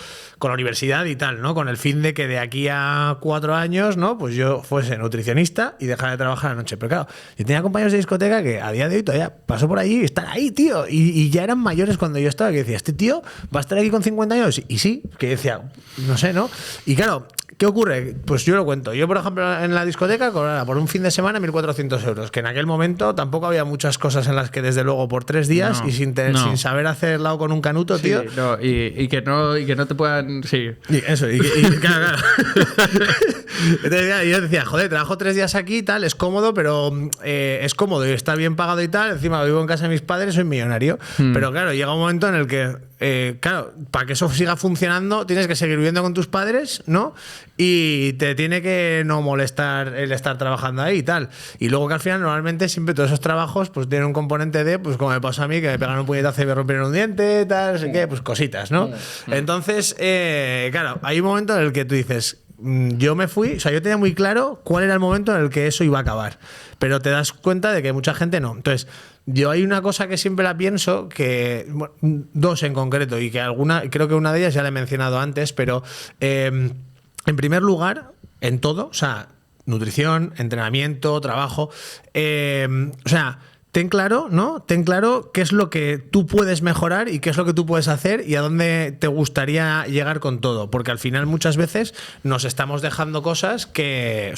[SPEAKER 2] universidad y tal, ¿no? Con el fin de que de aquí a 4 años, ¿no? Pues yo fuese nutricionista y dejara de trabajar a la noche. Pero claro, yo tenía compañeros de discoteca que a día de hoy todavía paso por allí y están ahí, tío. Y ya eran mayores cuando yo estaba, que decía, este tío va a estar aquí con 50 años. Y sí, que decía, no sé, ¿no? Y claro, ¿qué ocurre? Pues yo lo cuento. Yo, por ejemplo, en la discoteca cobraba por un fin de semana 1.400 euros, que en aquel momento tampoco había muchas cosas en las que, desde luego, por 3 días y sin saber hacer lado con un canuto, tío.
[SPEAKER 1] Sí, no, y que no te puedan... Sí.
[SPEAKER 2] Y eso, claro. Entonces, yo decía, joder, trabajo 3 días aquí y tal, es cómodo, pero es cómodo y está bien pagado y tal. Encima vivo en casa de mis padres, soy millonario. Pero claro, llega un momento en el que, claro, para que eso siga funcionando, tienes que seguir viviendo con tus padres, ¿no? Y te tiene que no molestar el estar trabajando ahí y tal. Y luego que al final, normalmente, siempre todos esos trabajos pues tienen un componente de, pues como me pasó a mí, que me pegan un puñetazo y me rompieron un diente, tal, no sé qué, pues cositas, ¿no? Entonces, claro, hay un momento en el que tú dices, yo me fui, o sea, yo tenía muy claro cuál era el momento en el que eso iba a acabar, pero te das cuenta de que mucha gente no. Entonces, yo hay una cosa que siempre la pienso, que bueno, 2 en concreto, y que creo que una de ellas ya la he mencionado antes, pero en primer lugar, en todo, o sea, nutrición, entrenamiento, trabajo, o sea, ten claro, ¿no? Ten claro qué es lo que tú puedes mejorar y qué es lo que tú puedes hacer y a dónde te gustaría llegar con todo. Porque al final muchas veces nos estamos dejando cosas que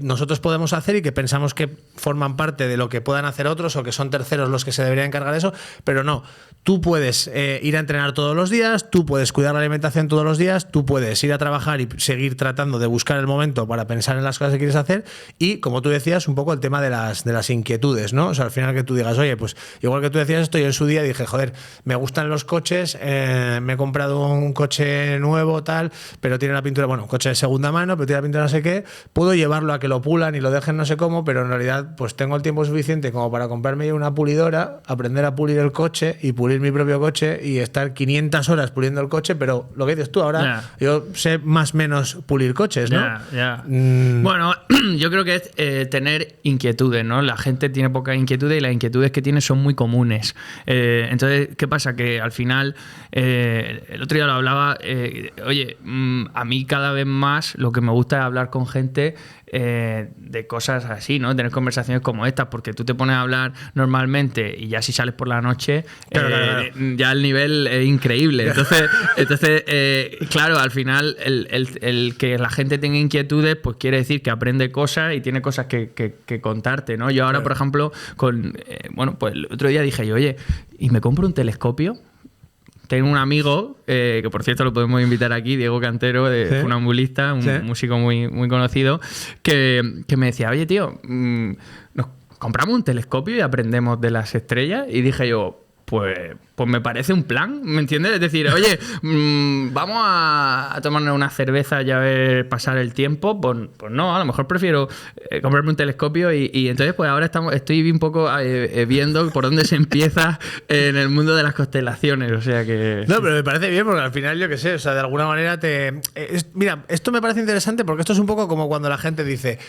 [SPEAKER 2] nosotros podemos hacer y que pensamos que forman parte de lo que puedan hacer otros o que son terceros los que se deberían encargar de eso, pero no. Tú puedes ir a entrenar todos los días, tú puedes cuidar la alimentación todos los días, tú puedes ir a trabajar y seguir tratando de buscar el momento para pensar en las cosas que quieres hacer y, como tú decías, un poco el tema de las inquietudes, ¿no? O sea, al final que tú digas, oye, pues igual que tú decías esto, yo en su día dije, joder, me gustan los coches, me he comprado un coche nuevo, tal, pero tiene la pintura, bueno, un coche de segunda mano, pero tiene la pintura no sé qué, puedo llevarlo a que lo pulan y lo dejen no sé cómo, pero en realidad pues tengo el tiempo suficiente como para comprarme una pulidora, aprender a pulir el coche y pulir mi propio coche y estar 500 horas puliendo el coche, pero lo que dices tú ahora, yo sé más o menos pulir coches, ¿no?
[SPEAKER 1] Bueno, yo creo que es tener inquietudes, ¿no? La gente tiene pocas inquietudes y las inquietudes que tiene son muy comunes. Entonces, ¿qué pasa? Que al final, el otro día lo hablaba, oye, a mí cada vez más lo que me gusta es hablar con gente de cosas así, ¿no? Tener conversaciones como estas, porque tú te pones a hablar normalmente y ya si sales por la noche, claro. Ya el nivel es increíble. Entonces claro, al final el que la gente tenga inquietudes, pues quiere decir que aprende cosas y tiene cosas que contarte, ¿no? Yo ahora, por ejemplo, pues el otro día dije yo, oye, ¿y me compro un telescopio? Tengo un amigo, que por cierto lo podemos invitar aquí, Diego Cantero, funambulista, un músico muy, muy conocido, que me decía, oye, tío, ¿nos compramos un telescopio y aprendemos de las estrellas? Y dije yo, pues pues me parece un plan, ¿me entiendes? Es decir, oye, vamos a tomarnos una cerveza y a ver pasar el tiempo. Pues no, a lo mejor prefiero comprarme un telescopio y entonces pues ahora estoy un poco viendo por dónde se empieza en el mundo de las constelaciones, o sea que...
[SPEAKER 2] No, pero me parece bien porque al final, yo qué sé, o sea, de alguna manera mira, esto me parece interesante porque esto es un poco como cuando la gente dice...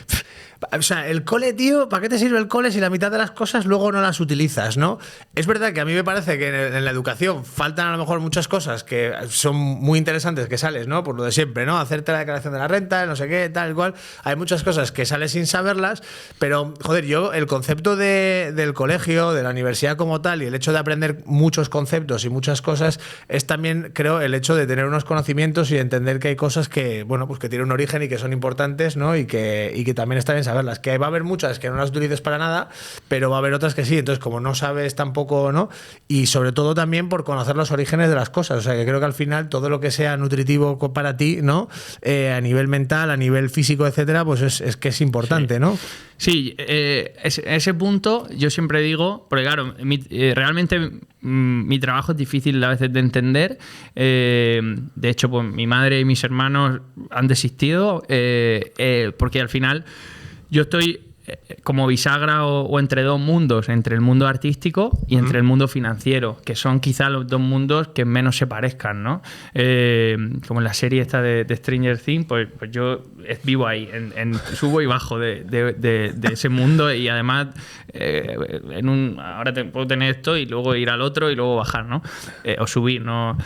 [SPEAKER 2] O sea, el cole, tío, ¿para qué te sirve el cole si la mitad de las cosas luego no las utilizas, ¿no? Es verdad que a mí me parece que en la educación faltan a lo mejor muchas cosas que son muy interesantes que sales, ¿no? Por lo de siempre, ¿no? Hacerte la declaración de la renta, no sé qué, tal cual. Hay muchas cosas que sales sin saberlas, pero, joder, el concepto del colegio, de la universidad como tal, y el hecho de aprender muchos conceptos y muchas cosas, es también, creo, el hecho de tener unos conocimientos y de entender que hay cosas que, bueno, pues que tienen un origen y que son importantes, ¿no? Y que también está bien saberlas, que va a haber muchas que no las utilices para nada, pero va a haber otras que sí, entonces como no sabes tampoco, ¿no? Y sobre todo también por conocer los orígenes de las cosas, o sea que creo que al final todo lo que sea nutritivo para ti, ¿no? A nivel mental, a nivel físico, etcétera, pues es que es importante,
[SPEAKER 1] sí.
[SPEAKER 2] ¿no?
[SPEAKER 1] Sí, ese punto yo siempre digo, porque claro, realmente mi trabajo es difícil a veces de entender. De hecho, pues mi madre y mis hermanos han desistido porque al final yo estoy como bisagra o entre dos mundos, entre el mundo artístico y entre el mundo financiero, que son quizá los dos mundos que menos se parezcan, ¿no? Como en la serie esta de Stranger Things, pues yo vivo ahí, subo y bajo de ese mundo y además ahora puedo tener esto y luego ir al otro y luego bajar, ¿no? O subir, ¿no?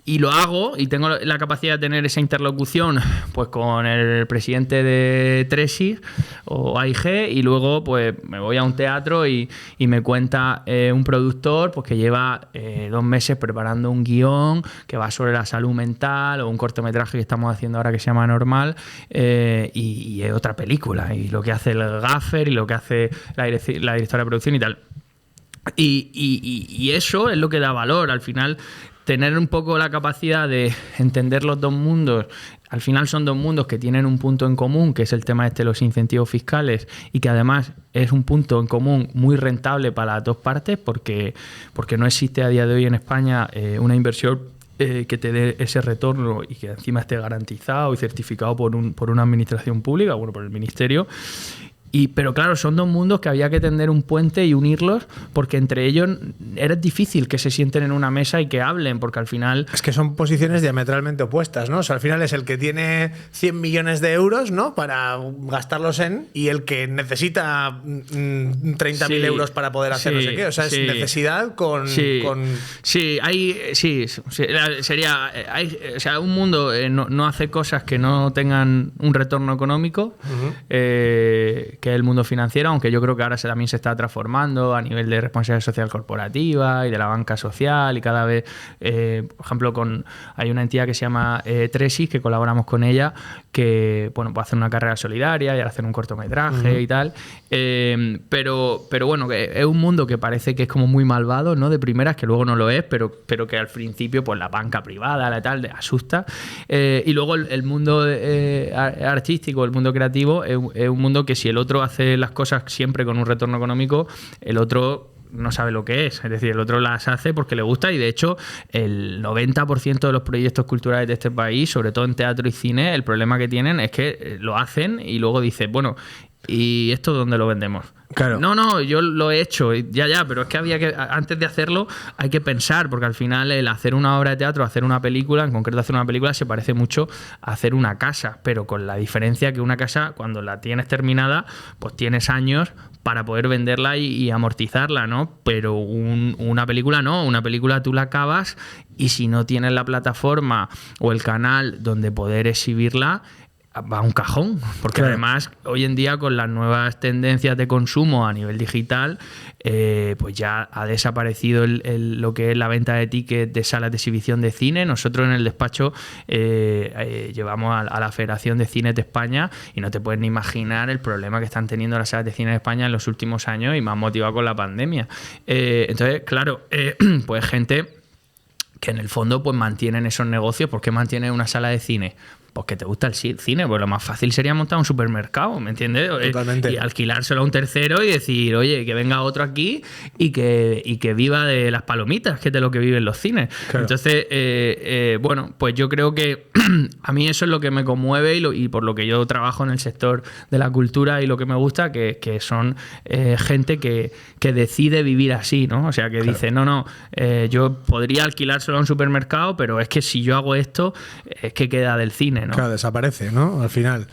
[SPEAKER 1] Y lo hago y tengo la capacidad de tener esa interlocución pues con el presidente de Tresis o AIG y luego pues me voy a un teatro y me cuenta un productor pues que lleva 2 meses preparando un guión que va sobre la salud mental o un cortometraje que estamos haciendo ahora que se llama Normal y es otra película y lo que hace el gaffer y lo que hace la directora de producción y tal. Y eso es lo que da valor al final. Tener un poco la capacidad de entender los dos mundos, al final son dos mundos que tienen un punto en común, que es el tema de los incentivos fiscales y que además es un punto en común muy rentable para las dos partes porque no existe a día de hoy en España una inversión que te dé ese retorno y que encima esté garantizado y certificado por una administración pública, bueno, por el ministerio. Pero claro, son dos mundos que había que tender un puente y unirlos porque entre ellos era difícil que se sienten en una mesa y que hablen, porque al final...
[SPEAKER 2] Es que son posiciones diametralmente opuestas, ¿no? O sea, al final es el que tiene 100 millones de euros, ¿no? Para gastarlos y el que necesita 30.000 euros para poder hacer no sé qué. O sea, es necesidad con...
[SPEAKER 1] Sí, sería... o sea, un mundo no hace cosas que no tengan un retorno económico, que es el mundo financiero, aunque yo creo que ahora también se está transformando a nivel de responsabilidad social corporativa y de la banca social y cada vez, por ejemplo, hay una entidad que se llama Tresis, que colaboramos con ella, que bueno, puede hacer una carrera solidaria y hacer un cortometraje y tal, pero bueno, que es un mundo que parece que es como muy malvado, ¿no? De primeras, que luego no lo es, pero que al principio pues la banca privada, la tal, asusta, y luego el mundo artístico, el mundo creativo es un mundo que si el otro hace las cosas siempre con un retorno económico, el otro no sabe lo que es. Es decir, el otro las hace porque le gusta y de hecho el 90% de los proyectos culturales de este país, sobre todo en teatro y cine, el problema que tienen es que lo hacen y luego dicen, bueno, ¿y esto dónde lo vendemos?
[SPEAKER 2] Claro.
[SPEAKER 1] No, yo lo he hecho, ya, pero es que antes de hacerlo hay que pensar, porque al final el hacer una obra de teatro, hacer una película, en concreto hacer una película, se parece mucho a hacer una casa, pero con la diferencia que una casa, cuando la tienes terminada, pues tienes años para poder venderla y amortizarla, ¿no? Pero una película no, una película tú la acabas y si no tienes la plataforma o el canal donde poder exhibirla, va a un cajón, porque claro, además hoy en día con las nuevas tendencias de consumo a nivel digital, pues ya ha desaparecido lo que es la venta de tickets de salas de exhibición de cine. Nosotros en el despacho llevamos a la Federación de Cines de España y no te puedes ni imaginar el problema que están teniendo las salas de cine de España en los últimos años y más motivado con la pandemia. Entonces, claro, pues gente que en el fondo pues mantienen esos negocios. ¿Por qué mantienen una sala de cine? que te gusta el cine, pues lo más fácil sería montar un supermercado, ¿me entiendes?
[SPEAKER 2] Totalmente.
[SPEAKER 1] Y alquilárselo a un tercero y decir, oye, que venga otro aquí y que viva de las palomitas, que es de lo que viven los cines.
[SPEAKER 2] Claro.
[SPEAKER 1] Entonces, bueno, pues yo creo que a mí eso es lo que me conmueve y por lo que yo trabajo en el sector de la cultura y lo que me gusta, que son gente que decide vivir así, ¿no? O sea, que dice, no, yo podría alquilárselo a un supermercado, pero es que si yo hago esto, es que queda del cine, ¿no?
[SPEAKER 2] Claro, desaparece, ¿no? Al final.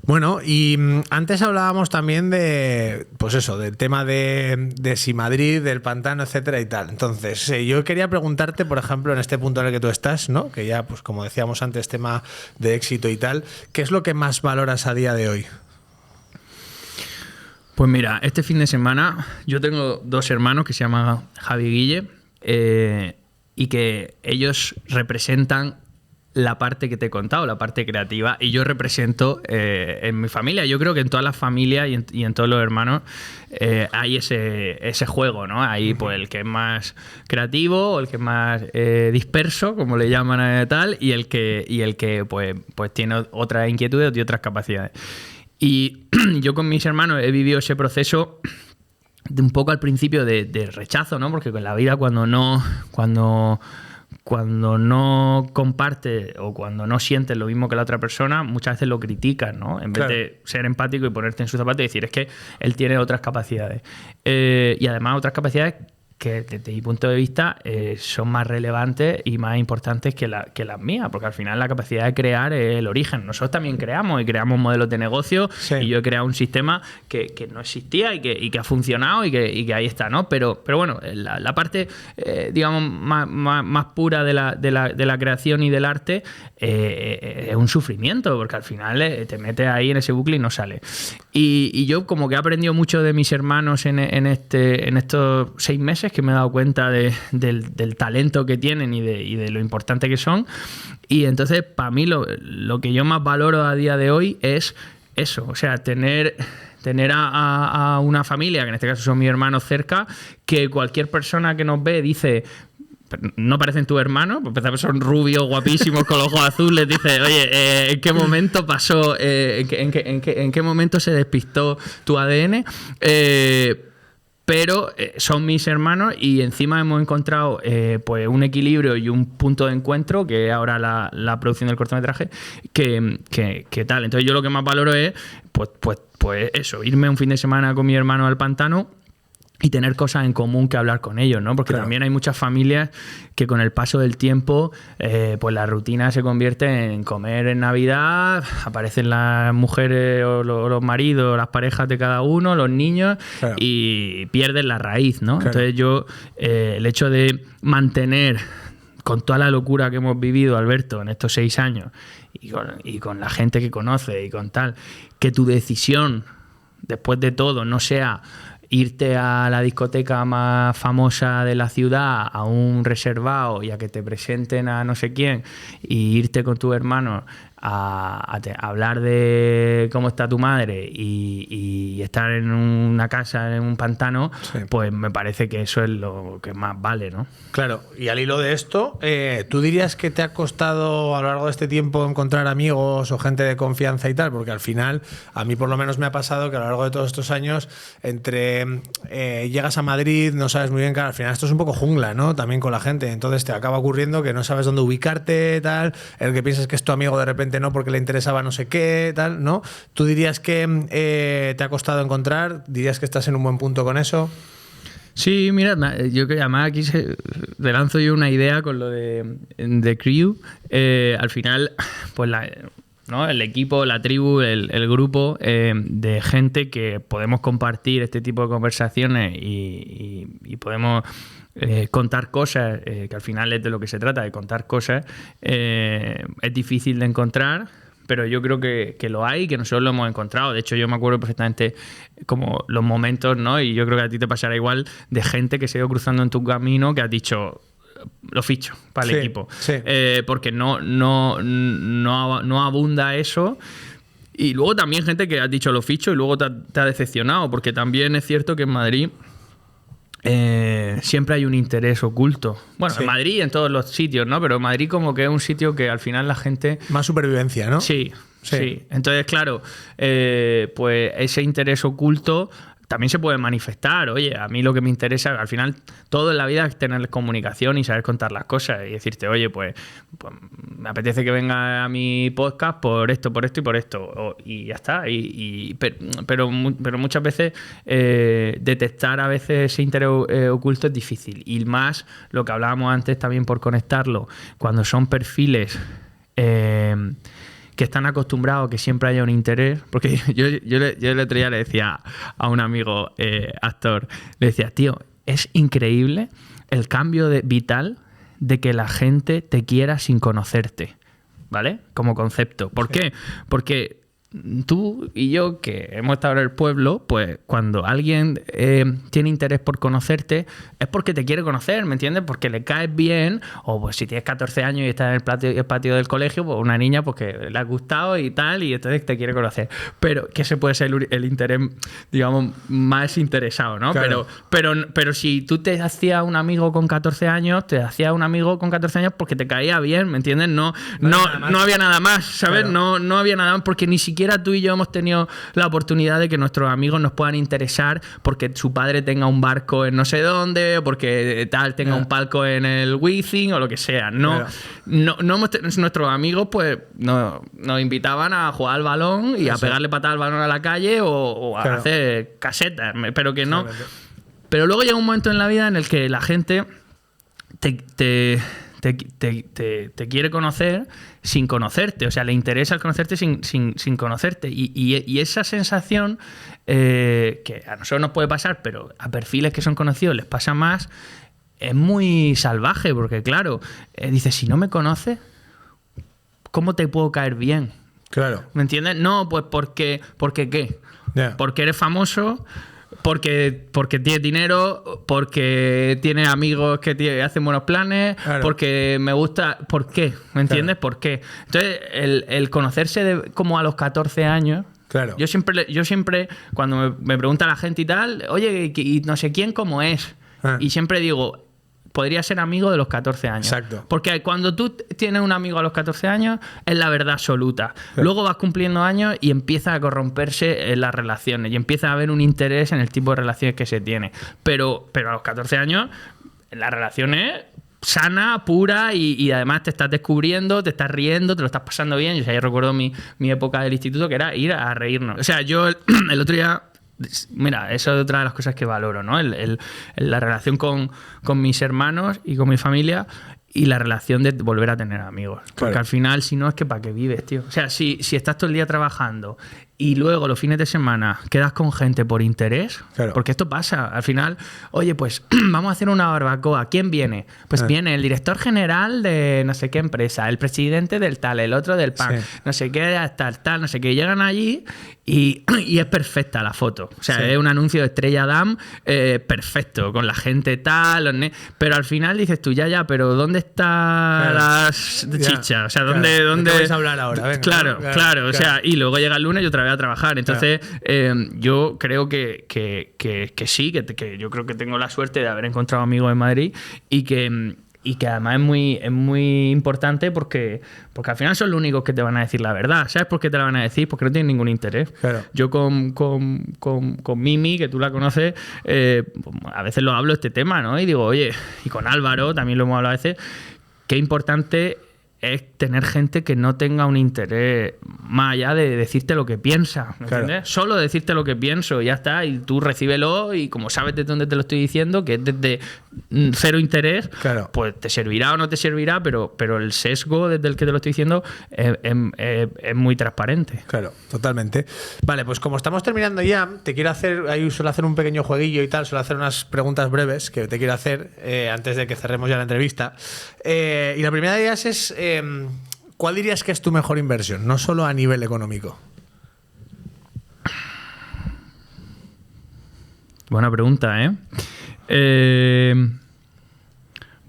[SPEAKER 2] Bueno, y antes hablábamos también de, pues eso, del tema de si Madrid, del pantano, etcétera y tal. Entonces, yo quería preguntarte, por ejemplo, en este punto en el que tú estás, ¿no? Que ya, pues como decíamos antes, tema de éxito y tal, ¿qué es lo que más valoras a día de hoy?
[SPEAKER 1] Pues mira, este fin de semana yo tengo 2 hermanos que se llaman Javi y Guille, y que ellos representan la parte que te he contado, la parte creativa, y yo represento en mi familia. Yo creo que en todas las familias y en todos los hermanos hay ese juego, ¿no? Ahí pues el que es más creativo, o el que es más disperso, como le llaman tal, y el que pues tiene otras inquietudes y otras capacidades. Y yo con mis hermanos he vivido ese proceso de un poco al principio de rechazo, ¿no? Porque con la vida cuando no compartes o cuando no sientes lo mismo que la otra persona, muchas veces lo criticas, ¿no? En vez de ser empático y ponerte en sus zapatos y decir, es que él tiene otras capacidades. Y además otras capacidades que desde mi punto de vista son más relevantes y más importantes que las mías, porque al final la capacidad de crear es el origen. Nosotros también creamos modelos de negocio, sí. Y yo he creado un sistema que no existía y que ha funcionado y que ahí está, ¿no? Pero bueno, la parte, digamos, más pura de la creación y del arte es un sufrimiento, porque al final te metes ahí en ese bucle y no sale. Y yo como que he aprendido mucho de mis hermanos en estos 6 meses, que me he dado cuenta del talento que tienen y de lo importante que son. Y entonces, para mí, lo que yo más valoro a día de hoy es eso, o sea, tener a una familia, que en este caso son mis hermanos, cerca, que cualquier persona que nos ve dice... No parecen tus hermanos, pues son rubios, guapísimos, con los ojos azules. Dices, oye, ¿en qué momento pasó? ¿En qué momento se despistó tu ADN? Pero son mis hermanos y encima hemos encontrado pues un equilibrio y un punto de encuentro, que es ahora la producción del cortometraje, que tal. Entonces yo lo que más valoro es pues eso, irme un fin de semana con mi hermano al pantano y tener cosas en común que hablar con ellos, ¿no? Porque también hay muchas familias que con el paso del tiempo, pues la rutina se convierte en comer en Navidad, aparecen las mujeres o los maridos, las parejas de cada uno, los niños, y pierden la raíz, ¿no? Entonces yo, el hecho de mantener, con toda la locura que hemos vivido, Alberto, en estos 6 años, y con la gente que conoce y con tal, que tu decisión, después de todo, no sea irte a la discoteca más famosa de la ciudad, a un reservado y a que te presenten a no sé quién, y irte con tu hermano a hablar de cómo está tu madre y estar en una casa, en un pantano, pues me parece que eso es lo que más vale, ¿no?
[SPEAKER 2] Claro, y al hilo de esto, ¿tú dirías que te ha costado a lo largo de este tiempo encontrar amigos o gente de confianza y tal? Porque al final, a mí por lo menos me ha pasado que a lo largo de todos estos años, entre llegas a Madrid, no sabes muy bien, que al final esto es un poco jungla, ¿no? También con la gente, entonces te acaba ocurriendo que no sabes dónde ubicarte, tal, el que piensas que es tu amigo de repente no, porque le interesaba no sé qué, tal, ¿no? ¿Tú dirías que te ha costado encontrar? ¿Dirías que estás en un buen punto con eso?
[SPEAKER 1] Sí, mira, yo que además aquí te lanzo yo una idea con lo de Crew. Al final, pues ¿no? El equipo, la tribu, el grupo de gente que podemos compartir este tipo de conversaciones y podemos contar cosas, que al final es de lo que se trata, de contar cosas, es difícil de encontrar, pero yo creo que lo hay, que nosotros lo hemos encontrado. De hecho, yo me acuerdo perfectamente como los momentos, ¿no? Y yo creo que a ti te pasará igual, de gente que se ha ido cruzando en tu camino, que has dicho, lo ficho para el equipo. Sí. Porque no abunda eso. Y luego también gente que has dicho lo ficho y luego te ha decepcionado, porque también es cierto que en Madrid siempre hay un interés oculto. Bueno,
[SPEAKER 2] Sí.
[SPEAKER 1] en Madrid y en todos los sitios, ¿no? Pero Madrid como que es un sitio que al final la gente...
[SPEAKER 2] Más supervivencia, ¿no?
[SPEAKER 1] Sí,
[SPEAKER 2] Sí.
[SPEAKER 1] sí. Entonces, claro, pues ese interés oculto también se puede manifestar. Oye, a mí lo que me interesa, al final, todo en la vida es tener comunicación y saber contar las cosas y decirte, oye, pues me apetece que venga a mi podcast por esto y por esto. Y ya está. Pero muchas veces detectar a veces ese interés oculto es difícil. Y más lo que hablábamos antes también por conectarlo, cuando son perfiles... que están acostumbrados a que siempre haya un interés. Porque yo el otro día le decía a un amigo actor, le decía, tío, es increíble el cambio vital de que la gente te quiera sin conocerte, ¿vale? Como concepto. ¿Por qué? Porque tú y yo, que hemos estado en el pueblo, pues cuando alguien tiene interés por conocerte, es porque te quiere conocer, ¿me entiendes? Porque le caes bien, o pues si tienes 14 años y estás en el patio del colegio, pues una niña pues que le ha gustado y tal, y entonces te quiere conocer. Pero que ese puede ser el interés, digamos, más interesado, ¿no?
[SPEAKER 2] Claro.
[SPEAKER 1] Pero si tú te hacías un amigo con 14 años, te hacías un amigo con 14 años porque te caía bien, ¿me entiendes? No había nada más, ¿sabes?
[SPEAKER 2] Claro.
[SPEAKER 1] No había nada más, porque ni siquiera tú y yo hemos tenido la oportunidad de que nuestros amigos nos puedan interesar porque su padre tenga un barco en no sé dónde, o porque tal tenga un palco en el Wizzing o lo que sea. Nuestros amigos pues nos invitaban a jugar al balón y a pegarle patada al balón a la calle o a hacer casetas, pero que no. Pero luego llega un momento en la vida en el que la gente te quiere conocer sin conocerte, o sea, le interesa el conocerte sin conocerte. Y esa sensación que a nosotros nos puede pasar, pero a perfiles que son conocidos les pasa más, es muy salvaje, porque claro, dices, si no me conoces, ¿cómo te puedo caer bien?
[SPEAKER 2] Claro.
[SPEAKER 1] ¿Me entiendes? No, pues porque ¿qué?
[SPEAKER 2] Yeah.
[SPEAKER 1] Porque eres famoso, porque tienes dinero, porque tienes amigos que hacen buenos planes,
[SPEAKER 2] Claro.
[SPEAKER 1] porque me gusta. ¿Por qué? ¿Me entiendes?
[SPEAKER 2] Claro.
[SPEAKER 1] ¿Por qué? Entonces, el conocerse como a los 14 años.
[SPEAKER 2] Claro.
[SPEAKER 1] Yo siempre cuando me pregunta la gente y tal, oye, y no sé quién cómo es. Y siempre digo, podría ser amigo de los 14 años.
[SPEAKER 2] Exacto.
[SPEAKER 1] Porque cuando tú tienes un amigo a los 14 años, es la verdad absoluta. Luego vas cumpliendo años y empieza a corromperse las relaciones y empieza a haber un interés en el tipo de relaciones que se tiene. Pero a los 14 años, la relación es sana, pura y además te estás descubriendo, te estás riendo, te lo estás pasando bien. Yo recuerdo mi época del instituto, que era ir a reírnos. O sea, yo el otro día... Mira, eso es otra de las cosas que valoro, ¿no? La relación con mis hermanos y con mi familia y la relación de volver a tener amigos. Porque al final, si no, es que ¿para qué vives, tío? O sea, si estás todo el día trabajando y luego los fines de semana quedas con gente por interés, porque esto pasa. Al final, oye, pues vamos a hacer una barbacoa. ¿Quién viene? Pues viene el director general de no sé qué empresa, el presidente del tal, el otro del PAN, no sé qué, tal, no sé qué. Llegan allí y es perfecta la foto. O sea, es un anuncio de Estrella Damm perfecto, con la gente tal, pero al final dices tú, ya, pero ¿dónde está las chichas? O sea, ¿dónde
[SPEAKER 2] vais a hablar ahora? Venga,
[SPEAKER 1] claro. O sea, y luego llega el lunes y otra vez a trabajar. Entonces, yo creo que sí, que yo creo que tengo la suerte de haber encontrado amigos en Madrid y que además es muy importante porque al final son los únicos que te van a decir la verdad. ¿Sabes por qué te la van a decir? Porque no tienen ningún interés.
[SPEAKER 2] Claro.
[SPEAKER 1] Yo con Mimi, que tú la conoces, a veces lo hablo este tema, ¿no? Y digo, oye, y con Álvaro también lo hemos hablado a veces, qué importante es tener gente que no tenga un interés más allá de decirte lo que piensa, ¿me entiendes? Solo decirte lo que pienso y ya está, y tú recíbelo y como sabes de dónde te lo estoy diciendo, que es desde cero interés, pues te servirá o no te servirá, pero el sesgo desde el que te lo estoy diciendo es muy transparente.
[SPEAKER 2] Claro, totalmente. Vale, pues como estamos terminando ya, te quiero hacer, ahí suelo hacer un pequeño jueguillo y tal, suelo hacer unas preguntas breves que te quiero hacer antes de que cerremos ya la entrevista. Y la primera de ellas es... ¿cuál dirías que es tu mejor inversión? No solo a nivel económico. Buena
[SPEAKER 1] pregunta, ¿eh?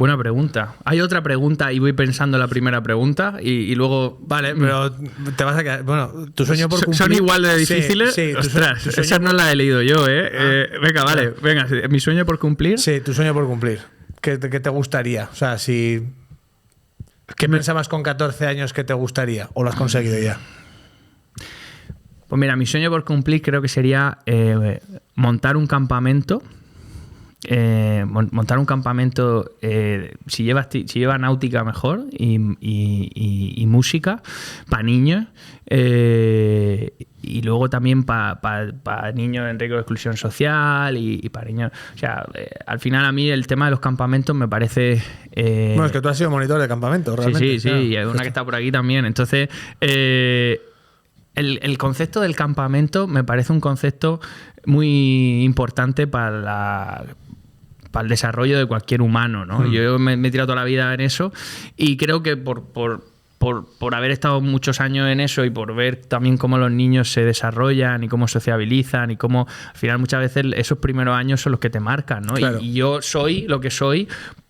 [SPEAKER 1] Buena pregunta. Hay otra pregunta y voy pensando la primera pregunta y luego...
[SPEAKER 2] Vale, pero te vas a quedar... Bueno, tu sueño por cumplir...
[SPEAKER 1] ¿Son igual de difíciles?
[SPEAKER 2] Sí,
[SPEAKER 1] ostras, esa no la he leído yo, ¿eh? Venga, vale, venga. ¿Mi sueño por cumplir?
[SPEAKER 2] Sí, tu sueño por cumplir. ¿Qué te gustaría? O sea, si... ¿Qué pensabas con 14 años que te gustaría? ¿O lo has conseguido ya?
[SPEAKER 1] Pues mira, mi sueño por cumplir creo que sería montar un campamento. Montar un campamento, si lleva náutica mejor y música para niños, y luego también para niños en riesgo de exclusión social y para niños, o sea, al final a mí el tema de los campamentos me parece...
[SPEAKER 2] Bueno, es que tú has sido monitor de campamento, realmente.
[SPEAKER 1] Sí, y hay una que está por aquí también. Entonces, el concepto del campamento me parece un concepto muy importante para el desarrollo de cualquier humano, ¿no? Yo me he tirado toda la vida en eso y creo que por haber estado muchos años en eso y por ver también cómo los niños se desarrollan y cómo sociabilizan y cómo al final muchas veces esos primeros años son los que te marcan, ¿no?
[SPEAKER 2] Claro.
[SPEAKER 1] Y yo soy lo que soy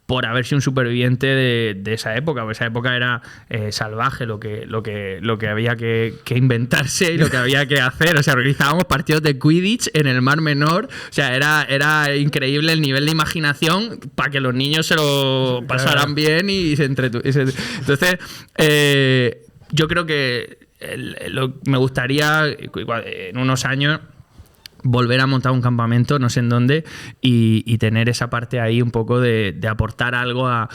[SPEAKER 1] por haber sido un superviviente de esa época, porque esa época era salvaje lo que había que inventarse y lo que había que hacer. O sea, organizábamos partidos de Quidditch en el Mar Menor. O sea, era increíble el nivel de imaginación para que los niños se lo pasaran bien y se entretuviesen. Entonces, yo creo que me gustaría en unos años volver a montar un campamento, no sé en dónde, y tener esa parte ahí un poco de aportar algo a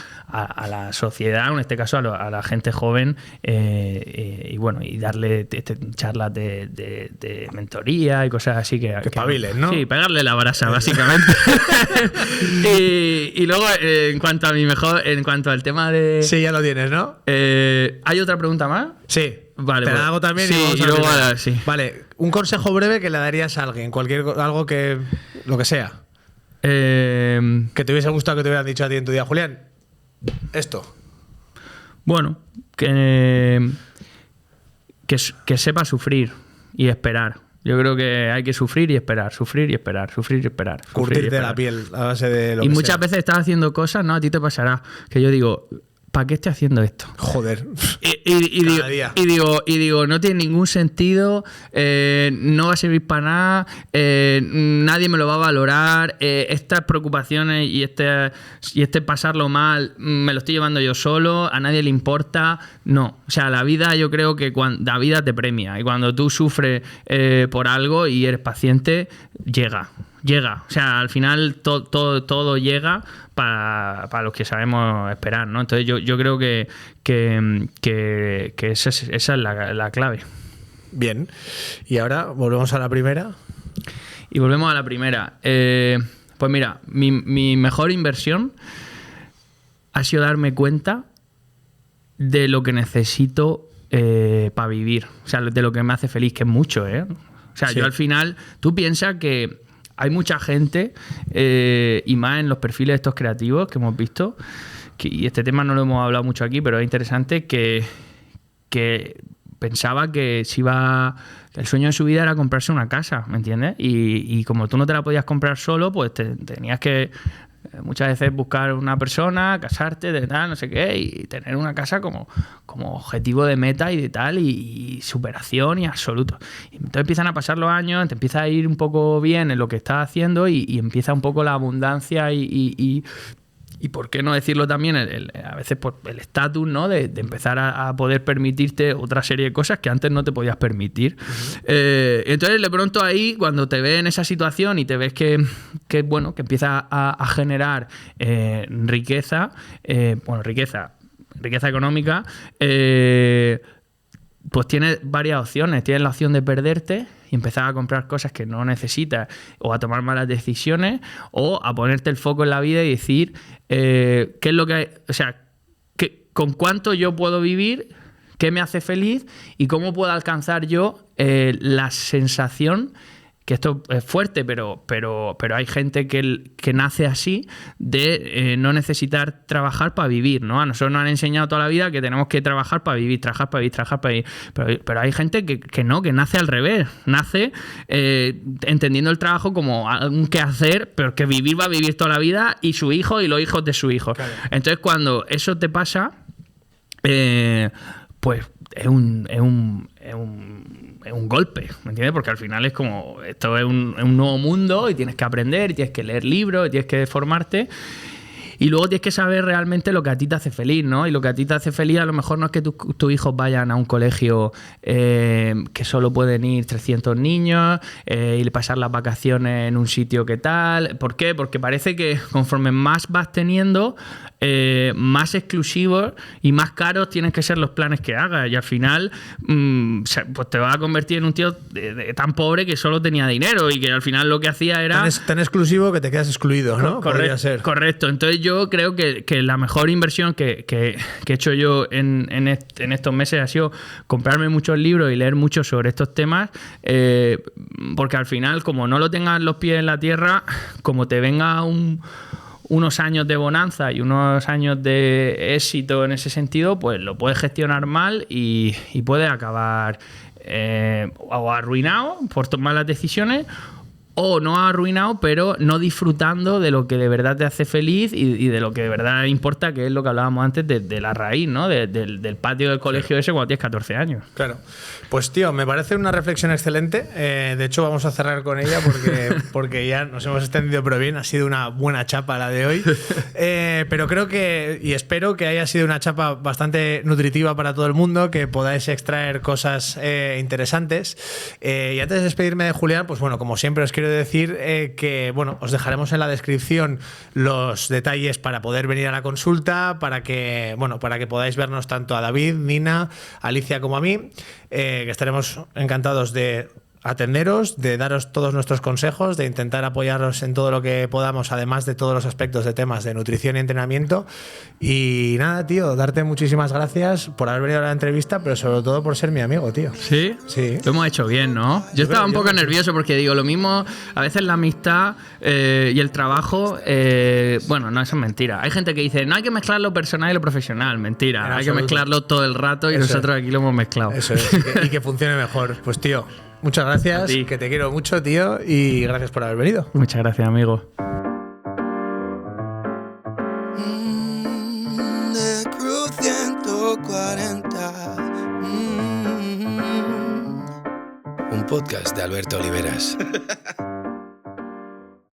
[SPEAKER 1] la sociedad, en este caso a la gente joven, y bueno, y darle charlas de mentoría y cosas así que
[SPEAKER 2] espabilen, ¿no?
[SPEAKER 1] Sí, pegarle la brasa, básicamente. y luego, en cuanto al tema de...
[SPEAKER 2] Sí, ya lo tienes, ¿no?
[SPEAKER 1] ¿Hay otra pregunta más?
[SPEAKER 2] Sí.
[SPEAKER 1] Vale,
[SPEAKER 2] te la hago también.
[SPEAKER 1] Sí, y luego sí.
[SPEAKER 2] Vale, un consejo breve que le darías a alguien, algo que, lo que sea. Que te hubiese gustado que te hubieran dicho a ti en tu día, Julián, esto.
[SPEAKER 1] Bueno, que sepa sufrir y esperar. Yo creo que hay que sufrir y esperar, sufrir y esperar, sufrir y esperar.
[SPEAKER 2] Curtirte la piel a base de lo
[SPEAKER 1] y
[SPEAKER 2] que
[SPEAKER 1] muchas
[SPEAKER 2] sea.
[SPEAKER 1] veces estás haciendo cosas, ¿no? A ti te pasará que yo digo, ¿para qué estoy haciendo esto?
[SPEAKER 2] Joder.
[SPEAKER 1] Y digo, no tiene ningún sentido, no va a servir para nada, nadie me lo va a valorar, estas preocupaciones y este pasarlo mal me lo estoy llevando yo solo, a nadie le importa. No, o sea, la vida, yo creo que la vida te premia y cuando tú sufres por algo y eres paciente, llega. O sea, al final todo llega para los que sabemos esperar, ¿no? Entonces yo creo que esa es la clave.
[SPEAKER 2] Bien. Y ahora volvemos a la primera.
[SPEAKER 1] Y volvemos a la primera. Pues mira, mi mejor inversión ha sido darme cuenta de lo que necesito para vivir. O sea, de lo que me hace feliz, que es mucho, ¿eh? O sea,
[SPEAKER 2] Sí.
[SPEAKER 1] yo al final... Tú piensas que hay mucha gente, y más en los perfiles estos creativos que hemos visto, y este tema no lo hemos hablado mucho aquí, pero es interesante, que pensaba que el sueño de su vida era comprarse una casa, ¿me entiendes? Y como tú no te la podías comprar solo, pues tenías que muchas veces buscar una persona, casarte, de tal, no sé qué, y tener una casa como objetivo de meta y de tal, y superación y absoluto. Y entonces empiezan a pasar los años, te empieza a ir un poco bien en lo que estás haciendo y empieza un poco la abundancia y por qué no decirlo también, a veces pues, el estatus, ¿no? De empezar a poder permitirte otra serie de cosas que antes no te podías permitir. Entonces, de pronto ahí, cuando te ves en esa situación y te ves que empieza a generar riqueza, riqueza económica, pues tienes varias opciones. Tienes la opción de perderte y empezar a comprar cosas que no necesitas, o a tomar malas decisiones, o a ponerte el foco en la vida y decir qué es lo que hay, o sea, con cuánto yo puedo vivir, qué me hace feliz y cómo puedo alcanzar yo la sensación esto es fuerte, pero hay gente que nace así de no necesitar trabajar para vivir, ¿no? A nosotros nos han enseñado toda la vida que tenemos que trabajar para vivir, trabajar para vivir. Pero hay gente que no, que nace al revés. Nace entendiendo el trabajo como un quehacer, pero que vivir va a vivir toda la vida y su hijo y los hijos de su hijo. Claro. Entonces, cuando eso te pasa, pues es un golpe, ¿me entiendes? Porque al final es como, esto es un nuevo mundo y tienes que aprender, y tienes que leer libros, y tienes que formarte. Y luego tienes que saber realmente lo que a ti te hace feliz, ¿no? Y lo que a ti te hace feliz a lo mejor no es que tus hijos vayan a un colegio que solo pueden ir 300 niños y pasar las vacaciones en un sitio que tal. ¿Por qué? Porque parece que conforme más vas teniendo, más exclusivos y más caros tienen que ser los planes que hagas. Y al final pues te vas a convertir en un tío tan pobre que solo tenía dinero y que al final lo que hacía era...
[SPEAKER 2] Tan exclusivo que te quedas excluido, ¿no?
[SPEAKER 1] Podría ser. Correcto. Entonces yo creo que la mejor inversión que he hecho yo en estos meses ha sido comprarme muchos libros y leer mucho sobre estos temas, porque al final, como no lo tengas los pies en la tierra, como te venga unos años de bonanza y unos años de éxito en ese sentido, pues lo puedes gestionar mal y puedes acabar o arruinado por tomar las decisiones, o no arruinado, pero no disfrutando de lo que de verdad te hace feliz y de lo que de verdad importa, que es lo que hablábamos antes de la raíz, ¿no? Del patio del colegio, claro, ese cuando tienes 14 años.
[SPEAKER 2] Claro. Pues tío, me parece una reflexión excelente. De hecho, vamos a cerrar con ella porque ya nos hemos extendido, pero bien, ha sido una buena chapa la de hoy. Pero creo que, y espero que haya sido una chapa bastante nutritiva para todo el mundo, que podáis extraer cosas interesantes. Y antes de despedirme de Julián, pues bueno, como siempre os quiero decir que bueno, os dejaremos en la descripción los detalles para poder venir a la consulta, para que podáis vernos tanto a David, Nina, Alicia como a mí, que estaremos encantados de atenderos, de daros todos nuestros consejos, de intentar apoyaros en todo lo que podamos, además de todos los aspectos de temas de nutrición y entrenamiento. Y nada, tío, darte muchísimas gracias por haber venido a la entrevista, pero sobre todo por ser mi amigo, tío.
[SPEAKER 1] ¿Sí? Sí. Lo hemos hecho bien, ¿no? Yo estaba un poco nervioso porque digo, lo mismo, a veces la amistad y el trabajo, bueno, no, eso es mentira. Hay gente que dice, no hay que mezclar lo personal y lo profesional. Mentira, hay que mezclarlo todo el rato y eso nosotros aquí lo hemos mezclado.
[SPEAKER 2] Eso es, y que funcione mejor. Pues tío, muchas gracias, que te quiero mucho, tío, y gracias por haber venido.
[SPEAKER 1] Muchas gracias, amigo.
[SPEAKER 3] De Cruz 140. Un podcast de Alberto Oliveras.